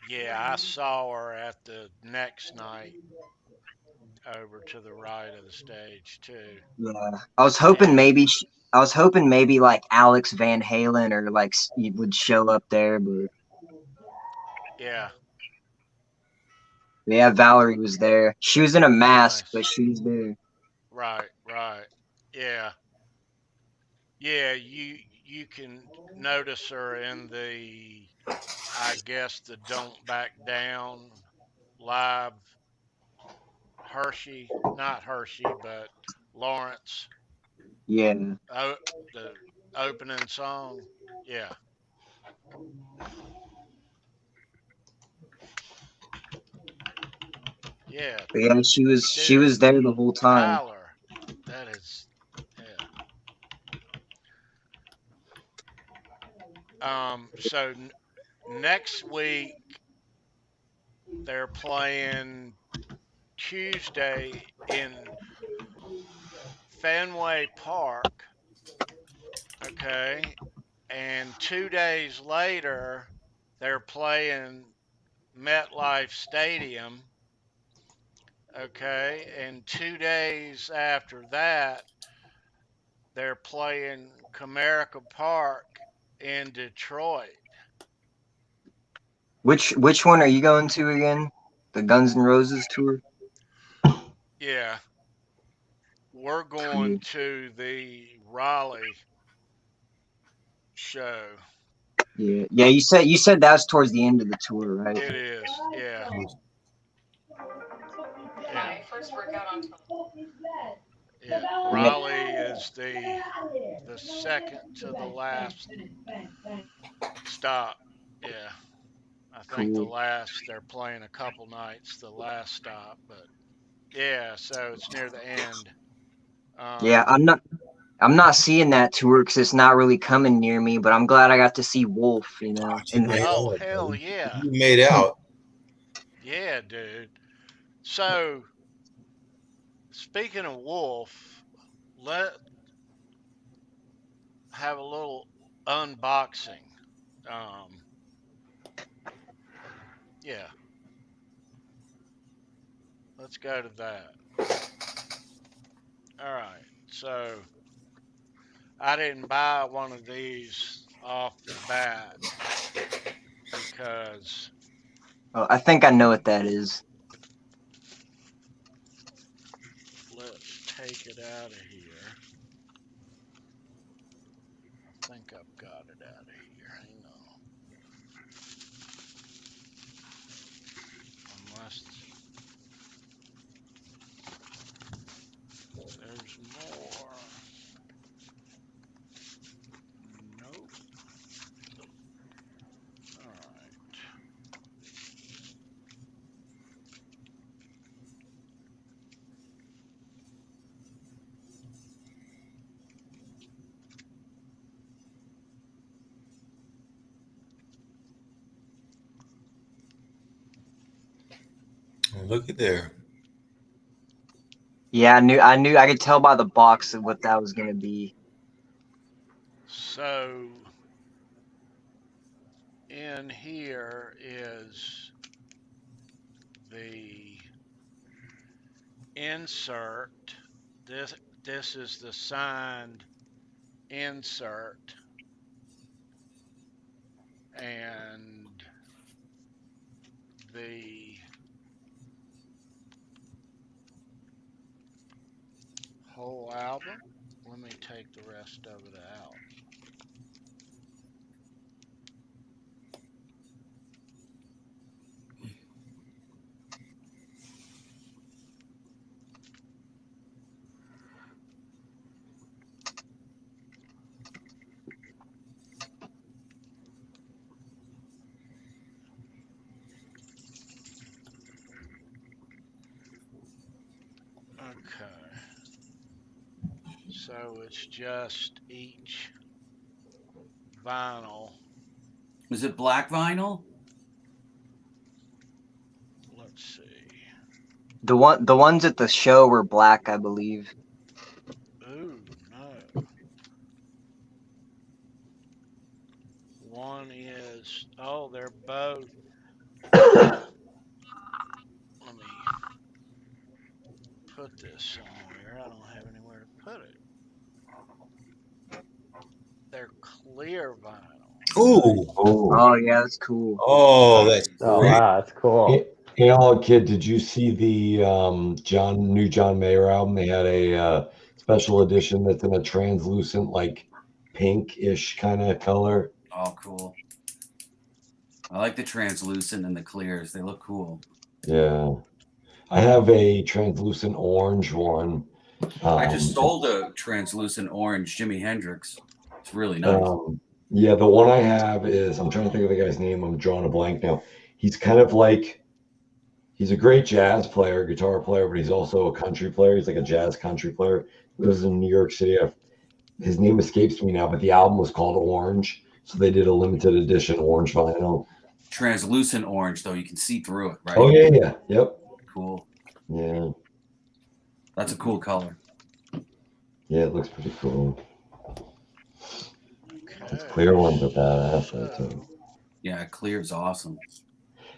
Yeah, I saw her at the next night over to the right of the stage too. yeah. I was hoping And maybe like Alex Van Halen or like would show up there, but yeah, yeah, Valerie was there. She was in a mask, nice. but she was there. Right, right. Yeah. Yeah, you can notice her in the I guess the Don't Back Down live Hershey, not Hershey, but Lawrence. Yeah, Oh, the opening song. Yeah. Yeah, but yeah, she dude. was there the whole time. Tyler. That is yeah. So next week they're playing Tuesday in Fenway Park. Okay. And 2 days later, they're playing MetLife Stadium. Okay. And 2 days after that, they're playing Comerica Park in Detroit. Which one are you going to again? The Guns N' Roses tour? Yeah. We're going to the Raleigh show. Yeah. You said that was towards the end of the tour, right? It is, yeah. Yeah. Yeah. Raleigh is the second to the last stop. Yeah. I think Cool. they're playing a couple nights, the last stop, but yeah, so it's near the end. Yeah, I'm not seeing that tour because it's not really coming near me. But I'm glad I got to see Wolf. You know, You and made Oh, out, hell buddy. yeah. You made out. Yeah, dude. So, speaking of Wolf, let have a little unboxing. Um, yeah, let's go to that. All right. So, I didn't buy one of these off the bat because I think I know what that is. let's take it out of here. I think I've got it out of here. Hang on. Unless there's more. Nope. All right. Look at there. Yeah, I could tell by the box of what that was gonna be. So in here is the insert. This is the signed insert, and the whole album. Let me take the rest of it out. Okay. So it's just each vinyl. Is it black vinyl? Let's see. The ones at the show were black, I believe. Ooh, no. One is, oh, they're both. Let me put this somewhere. I don't have anywhere to put it. They're clear vinyl. Ooh. Oh yeah, that's cool. Oh, that's Oh great. wow, that's cool. Analog Kid, did you see the new John Mayer album? They had a special edition that's in a translucent, like pink-ish kind of color. Oh, cool. I like the translucent and the clears. They look cool. Yeah, I have a translucent orange one. I just sold a translucent orange Jimi Hendrix. It's really nice. Yeah, the one I have is, I'm trying to think of the guy's name. I'm drawing a blank now. He's kind of like, he's a great jazz player, guitar player, but he's also a country player. He's like a jazz country player. He lives in New York City. His name escapes me now, but the album was called Orange. So they did a limited edition orange vinyl. Translucent orange, though. You can see through it, right? Oh, yeah. Yep. Cool. Yeah. That's a cool color. Yeah, it looks pretty cool. Okay. Clear ones are badass, though, too. Yeah, clear is awesome.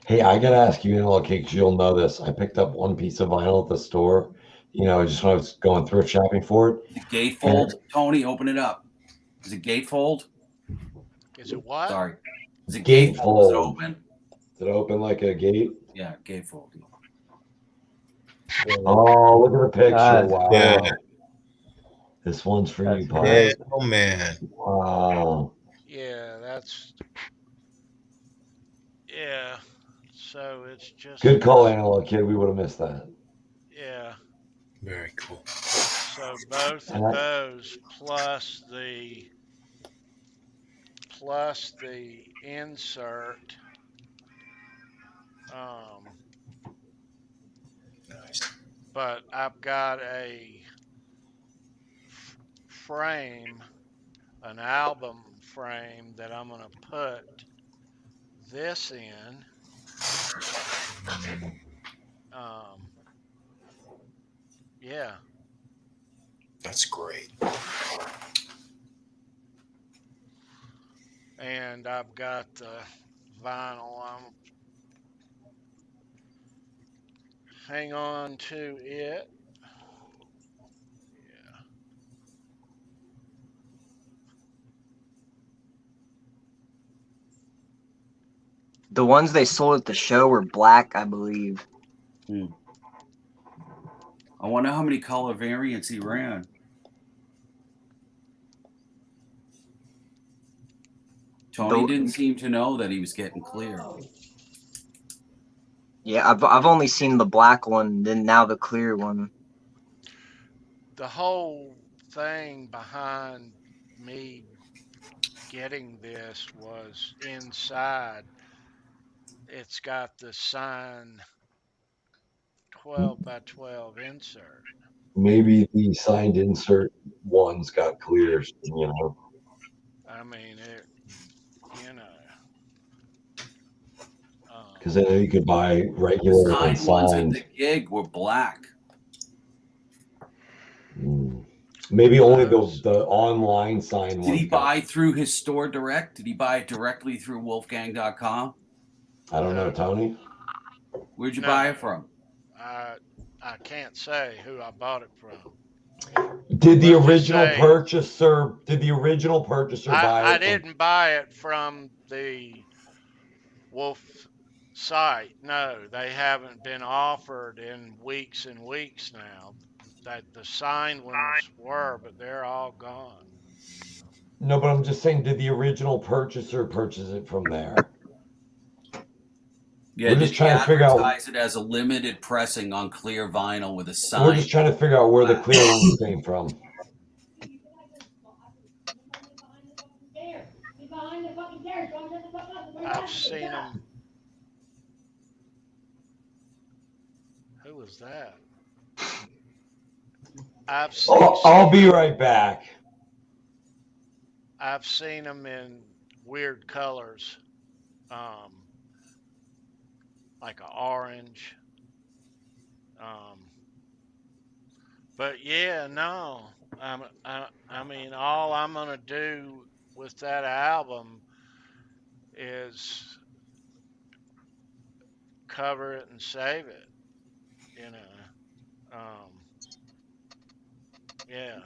Hey, I gotta ask you, Analog Kid, 'cause you'll know this. I picked up one piece of vinyl at the store, just when I was going thrift shopping for it. The gatefold, Tony, open it up. Is it gatefold? Is it what? Sorry. Is it Gatefold. gatefold? Is it open? Is it open like a gate? Yeah, gatefold. Oh, look at the picture. Wow. Yeah. This one's for That's you, great. Pi. Yeah. Oh man. Wow. Yeah, that's yeah. So it's just Good call, Analog Kid. We would have missed that. yeah. Very cool. So both And of those plus the insert. Um, Nice. but I've got a frame, an album frame that I'm gonna put this in. Um, yeah, That's great. and I've got the vinyl. I'm hang on to it. Yeah. The ones they sold at the show were black, I believe. I wonder how many color variants he ran. Tony didn't seem to know that he was getting clear. Yeah, I've only seen the black one, then now the clear one. The whole thing behind me getting this was inside. It's got the sign 12 by 12 insert. Maybe the signed insert ones got clears, you know. I mean, you know. Because I know you could buy The regular and signed ones at the signed. gig were black. Maybe only Those- the online signed Did ones. he buy through his store direct? Did he buy it directly through Wolfgang.com? I don't know, Tony. Where'd you No. buy it from? I can't say who I bought it from. Did the Let's just original say purchaser? Did the original purchaser buy I it? didn't buy it from the Wolf site. No, they haven't been offered in weeks and weeks now. That the signed ones were, but they're all gone. No, but I'm just saying, did the original purchaser purchase it from there? Yeah, We're did just he trying to figure out. advertise it as a limited pressing on clear vinyl with a sign? We're just trying to figure out where the clear ones came from. I've seen them. Who was that? I'll be right back. I've seen them in weird colors, like an orange. But yeah, no. I mean, all I'm gonna do with that album is cover it and save it. You know. Yeah.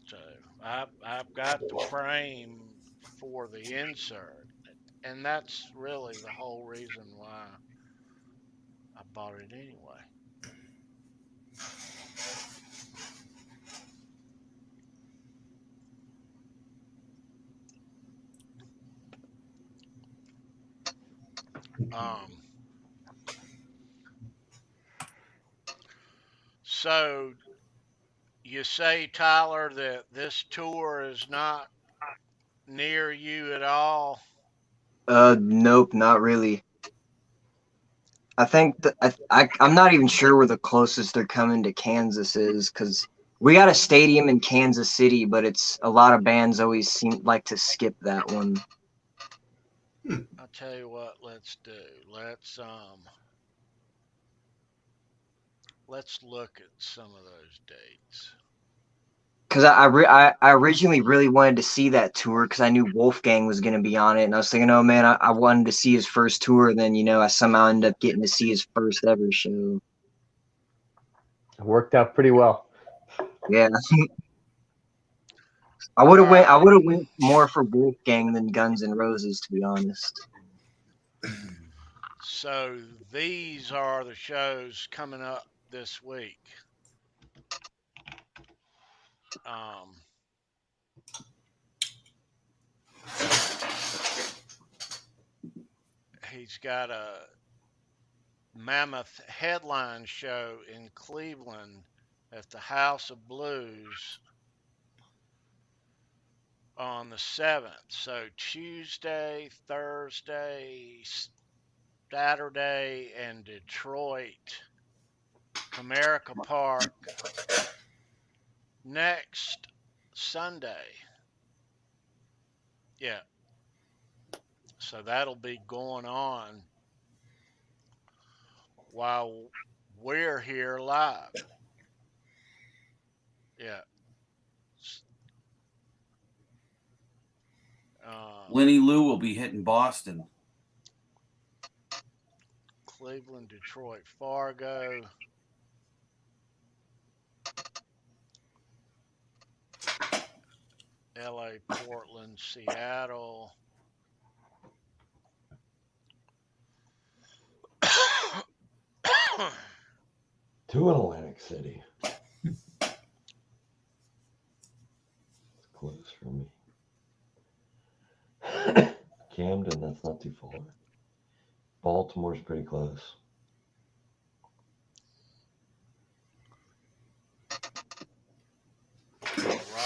So I've got the frame for the insert, and that's really the whole reason why I bought it anyway. So you say, Tyler, that this tour is not near you at all? Nope, not really. I think I'm not even sure where the closest they're coming to Kansas is, because we got a stadium in Kansas City, but it's a lot of bands always seem like to skip that one. I'll tell you what, let's do. Let's look at some of those dates. Because I originally really wanted to see that tour because I knew Wolfgang was going to be on it. And I was thinking, oh man, I wanted to see his first tour. And then, I somehow ended up getting to see his first ever show. It worked out pretty well. Yeah. I would have went more for Wolfgang than Guns N' Roses, to be honest. So these are the shows coming up this week. He's got a Mammoth headline show in Cleveland at the House of Blues on the 7th. So Tuesday, Thursday, Saturday, and Detroit, Comerica Park next Sunday. Yeah. So that'll be going on while we're here live. Yeah. Lenny Lou will be hitting Boston. Cleveland, Detroit, Fargo. LA, Portland, Seattle. Two in Atlantic City. It's close for me. Camden, that's not too far. Baltimore's pretty close.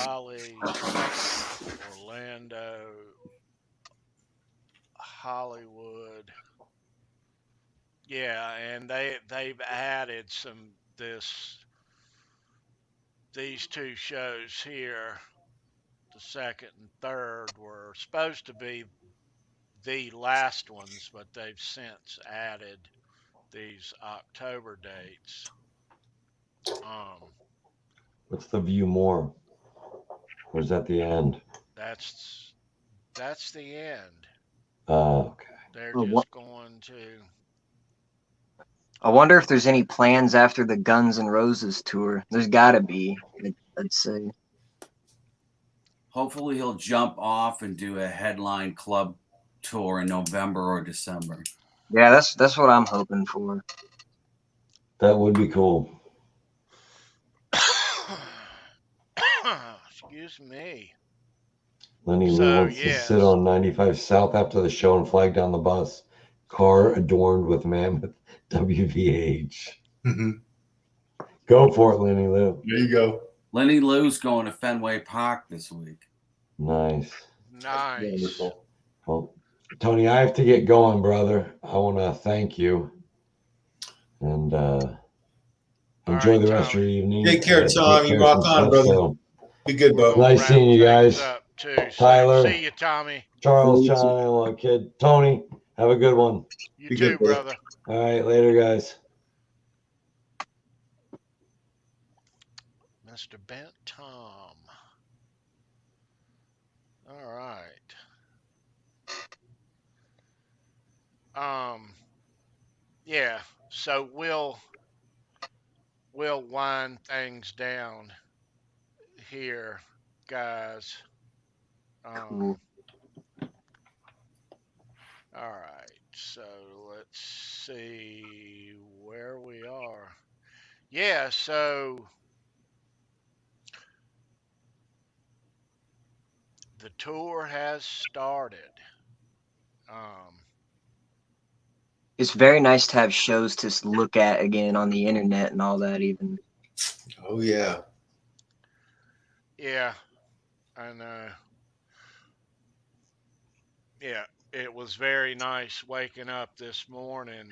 Raleigh, Orlando, Hollywood. Yeah, and they've added these two shows here. The second and third were supposed to be the last ones, but they've since added these October dates. What's the View More? Or is that the end? That's the end. Okay. They're just going to. I wonder if there's any plans after the Guns N' Roses tour. There's got to be, I'd say. Hopefully he'll jump off and do a headline club tour in November or December. Yeah, that's what I'm hoping for. That would be cool. Excuse me. Lenny Lou So, wants to yes. sit on 95 South after the show and flag down the bus. Car adorned with Mammoth WVH. Go for it, Lenny Lou. There you go. Lenny Lou's going to Fenway Park this week. Nice. Nice. Wonderful. Well, Tony, I have to get going, brother. I want to thank you. And enjoy the rest of your evening. Take care, Tom. You rock on, brother. Be good, bro. Nice seeing you guys. Up too, Tyler. See you, Tommy. Charles, John, and little kid. Tony, have a good one. You Be too, good, brother. brother. All right, later, guys. Mr. Bent Tom. All right. Yeah, so we'll wind things down here, guys. Cool. All right, so let's see where we are. Yeah, so the tour has started. It's very nice to have shows to look at again on the internet and all that even. Oh, yeah. Yeah, I know. Yeah, it was very nice waking up this morning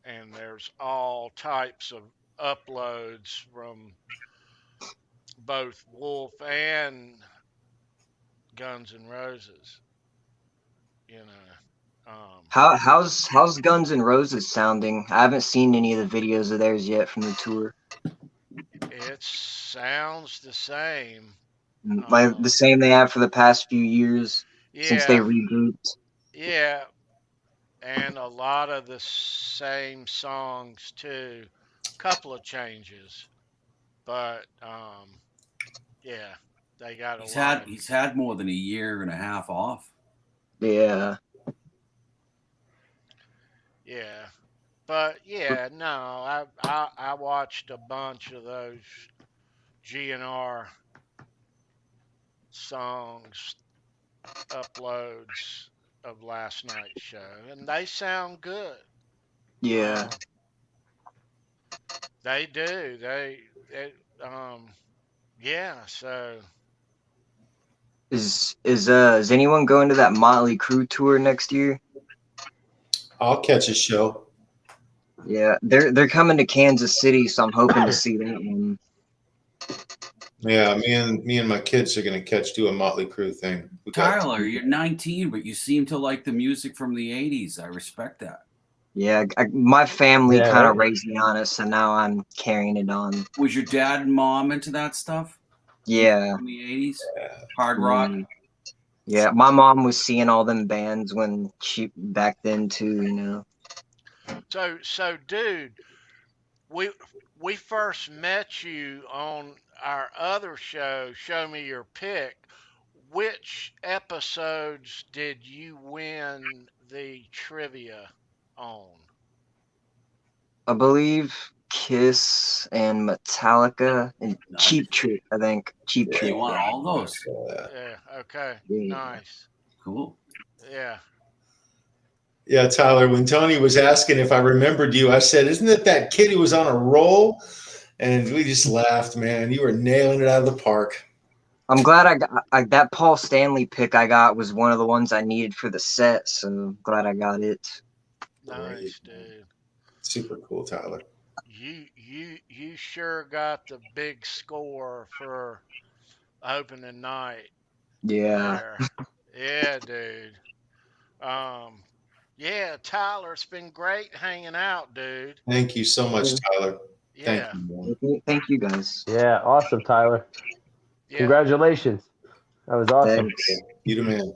and there's all types of uploads from both Wolf and Guns N' Roses. You know, How's Guns N' Roses sounding? I haven't seen any of the videos of theirs yet from the tour. it sounds the same. Like the same they have for the past few years since they regrouped. Yeah, and a lot of the same songs too. Couple of changes, but yeah, they got He's had more than a year and a half off. Yeah. Yeah, but yeah, no, I watched a bunch of those GNR songs uploads of last night's show, and they sound good. Yeah. They do. Yeah. So Is anyone going to that Motley Crue tour next year? I'll catch a show. Yeah, they're coming to Kansas City, so I'm hoping to see that one. Yeah, me and my kids are gonna do a Motley Crue thing. Tyler, you're 19, but you seem to like the music from the 80s. I respect that. Yeah, my family Yeah, kind of right. raised me on it, so now I'm carrying it on. Was your dad and mom into that stuff? Yeah. From the 80s? Hard rock? Yeah, my mom was seeing all them bands when she back then too, you know. So, dude, we first met you on our other show, Show Me Your Pick. Which episodes did you win the trivia on? I believe Kiss and Metallica and Nice. Cheap Trick, I think. Cheap Yeah, Trick. you want all those. Yeah, okay. Yeah. Nice. Cool. Yeah. Yeah, Tyler, when Tony was asking if I remembered you, I said, "Isn't it that kid who was on a roll?" And we just laughed, man. You were nailing it out of the park. I'm glad I got that Paul Stanley pick I got was one of the ones I needed for the set, so I'm glad I got it. Nice, dude. Super cool, Tyler. You sure got the big score for opening night. Yeah. There. Yeah, dude. Yeah, Tyler, it's been great hanging out, dude. Thank you so much, Tyler. Yeah. Thank you, man. Thank you guys. Yeah, awesome, Tyler. Yeah. Congratulations. That was awesome. Thanks. You the man.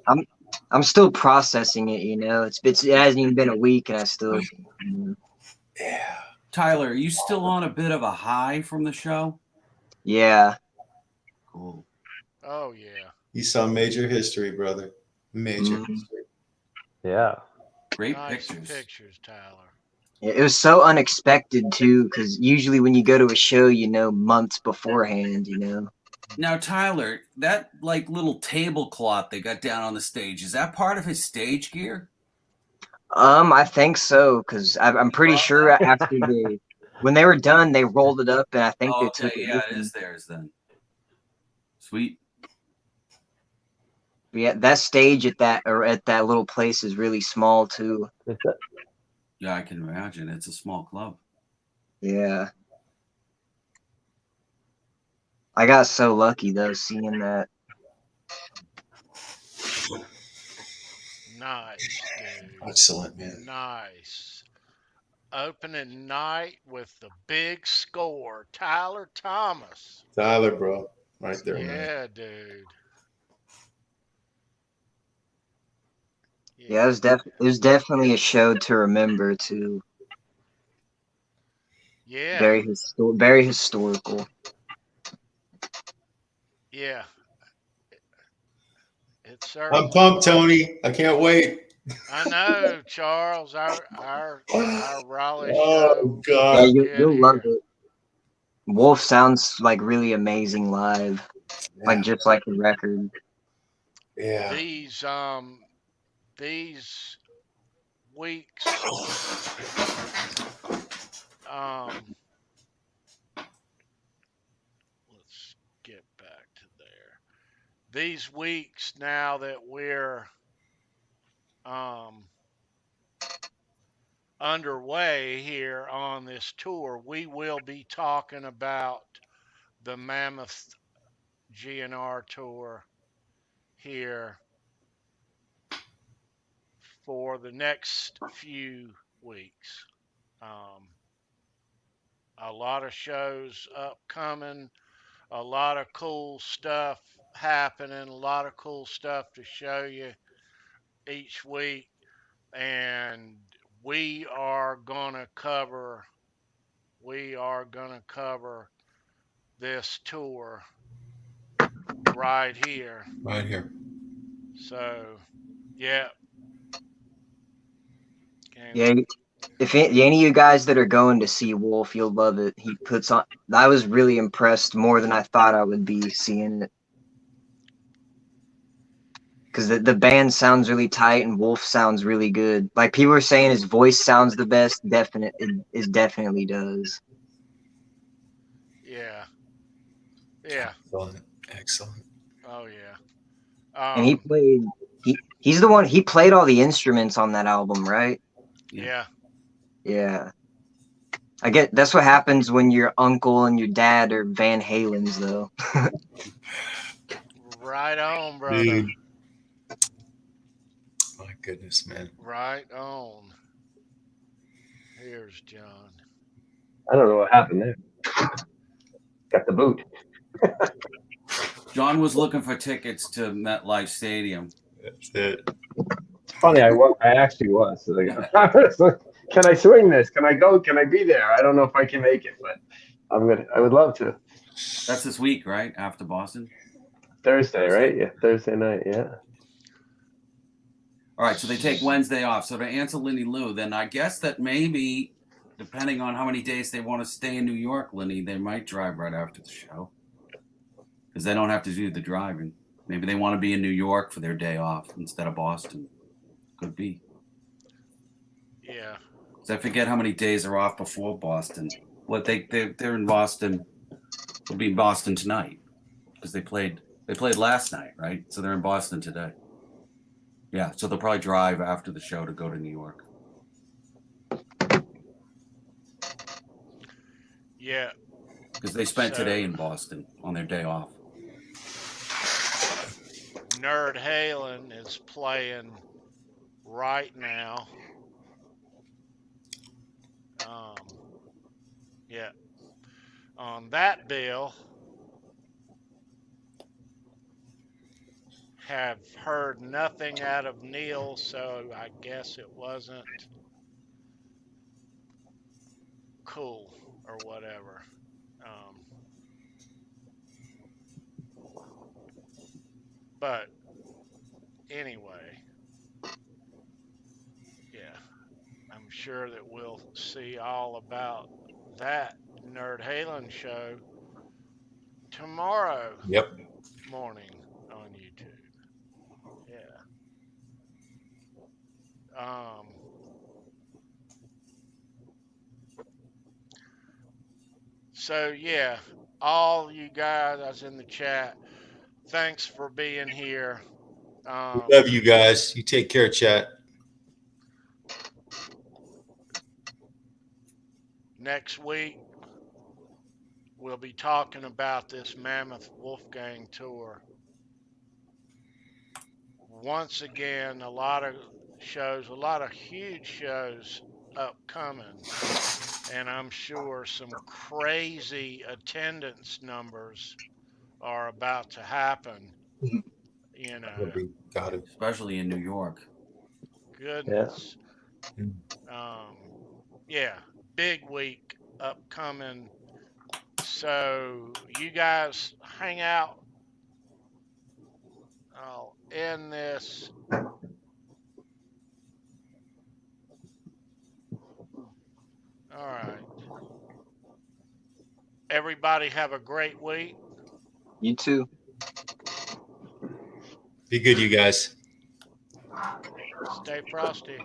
I'm still processing it, you know. It hasn't even been a week and I still Yeah. Tyler, are you still on a bit of a high from the show? Yeah. Cool. Oh yeah. You saw major history, brother. Major history. Yeah. Great Nice pictures. Tyler. It was so unexpected too, because usually when you go to a show, you know, months beforehand, you know. Now, Tyler, that like little tablecloth they got down on the stage, is that part of his stage gear? I think so, because I'm pretty sure after when they were done, they rolled it up, and I think they took it. Yeah, with it them. is theirs then. Sweet. Yeah, that stage at that little place is really small too. Yeah, I can imagine. It's a small club. Yeah. I got so lucky though seeing that. Nice, dude. Excellent, man. Nice. Opening night with the big score, Tyler Thomas. Tyler, bro. Right there, man. Yeah, dude. Yeah, it was definitely a show to remember too. Yeah. Very historical. Yeah. It's certainly. I'm pumped, Tony. I can't wait. I know, Charles. Our Raleigh Oh, show. God. Yeah, you'll love it. Wolf sounds like really amazing live, like just like the record. Yeah. These weeks, let's get back to there. These weeks now that we're underway here on this tour, we will be talking about the Mammoth GNR tour here for the next few weeks. A lot of shows upcoming, a lot of cool stuff happening, a lot of cool stuff to show you each week. And we are gonna cover this tour right here. Right here. So, yeah. Yeah, if any of you guys that are going to see Wolf, you'll love it. He puts on. I was really impressed, more than I thought I would be seeing it. because the band sounds really tight and Wolf sounds really good. Like people are saying, his voice sounds the best. It definitely does. Yeah. Yeah. Excellent. Excellent. Oh yeah. And he's the one, he played all the instruments on that album, right? Yeah. Yeah. I get that's what happens when your uncle and your dad are Van Halen's, though. Right on, brother. Dude. My goodness, man. Right on. Here's John. I don't know what happened there. Got the boot. John was looking for tickets to MetLife Stadium. That's it. It's funny. I actually was. So can I swing this? Can I go? Can I be there? I don't know if I can make it, but I would love to. That's this week, right? After Boston? Thursday, right? Yeah, Thursday night. Yeah. All right, so they take Wednesday off. So to answer Lenny Lou, then I guess that maybe, depending on how many days they want to stay in New York, Lenny, they might drive right after the show. Because they don't have to do the driving. Maybe they want to be in New York for their day off instead of Boston. Could be. Yeah. Because I forget how many days are off before Boston. What they're in Boston. They'll be in Boston tonight because they played last night, right? So they're in Boston today. Yeah, so they'll probably drive after the show to go to New York. Yeah. Because they spent today in Boston on their day off. Nerd Halen is playing right now. Yeah. On that bill, have heard nothing out of Neil, so I guess it wasn't cool or whatever. But anyway, yeah, I'm sure that we'll see all about that Nerd Halen show tomorrow Yep. morning on YouTube. Yeah. So yeah, all you guys that's in the chat, thanks for being here. Love you guys. You take care, chat. Next week, we'll be talking about this Mammoth Wolfgang tour. Once again, a lot of huge shows upcoming. And I'm sure some crazy attendance numbers are about to happen. You know, Got it. Especially in New York. Goodness. Yeah. Yeah, big week upcoming. So you guys hang out. I'll end this. All right. Everybody have a great week. You too. Be good, you guys. Stay frosty.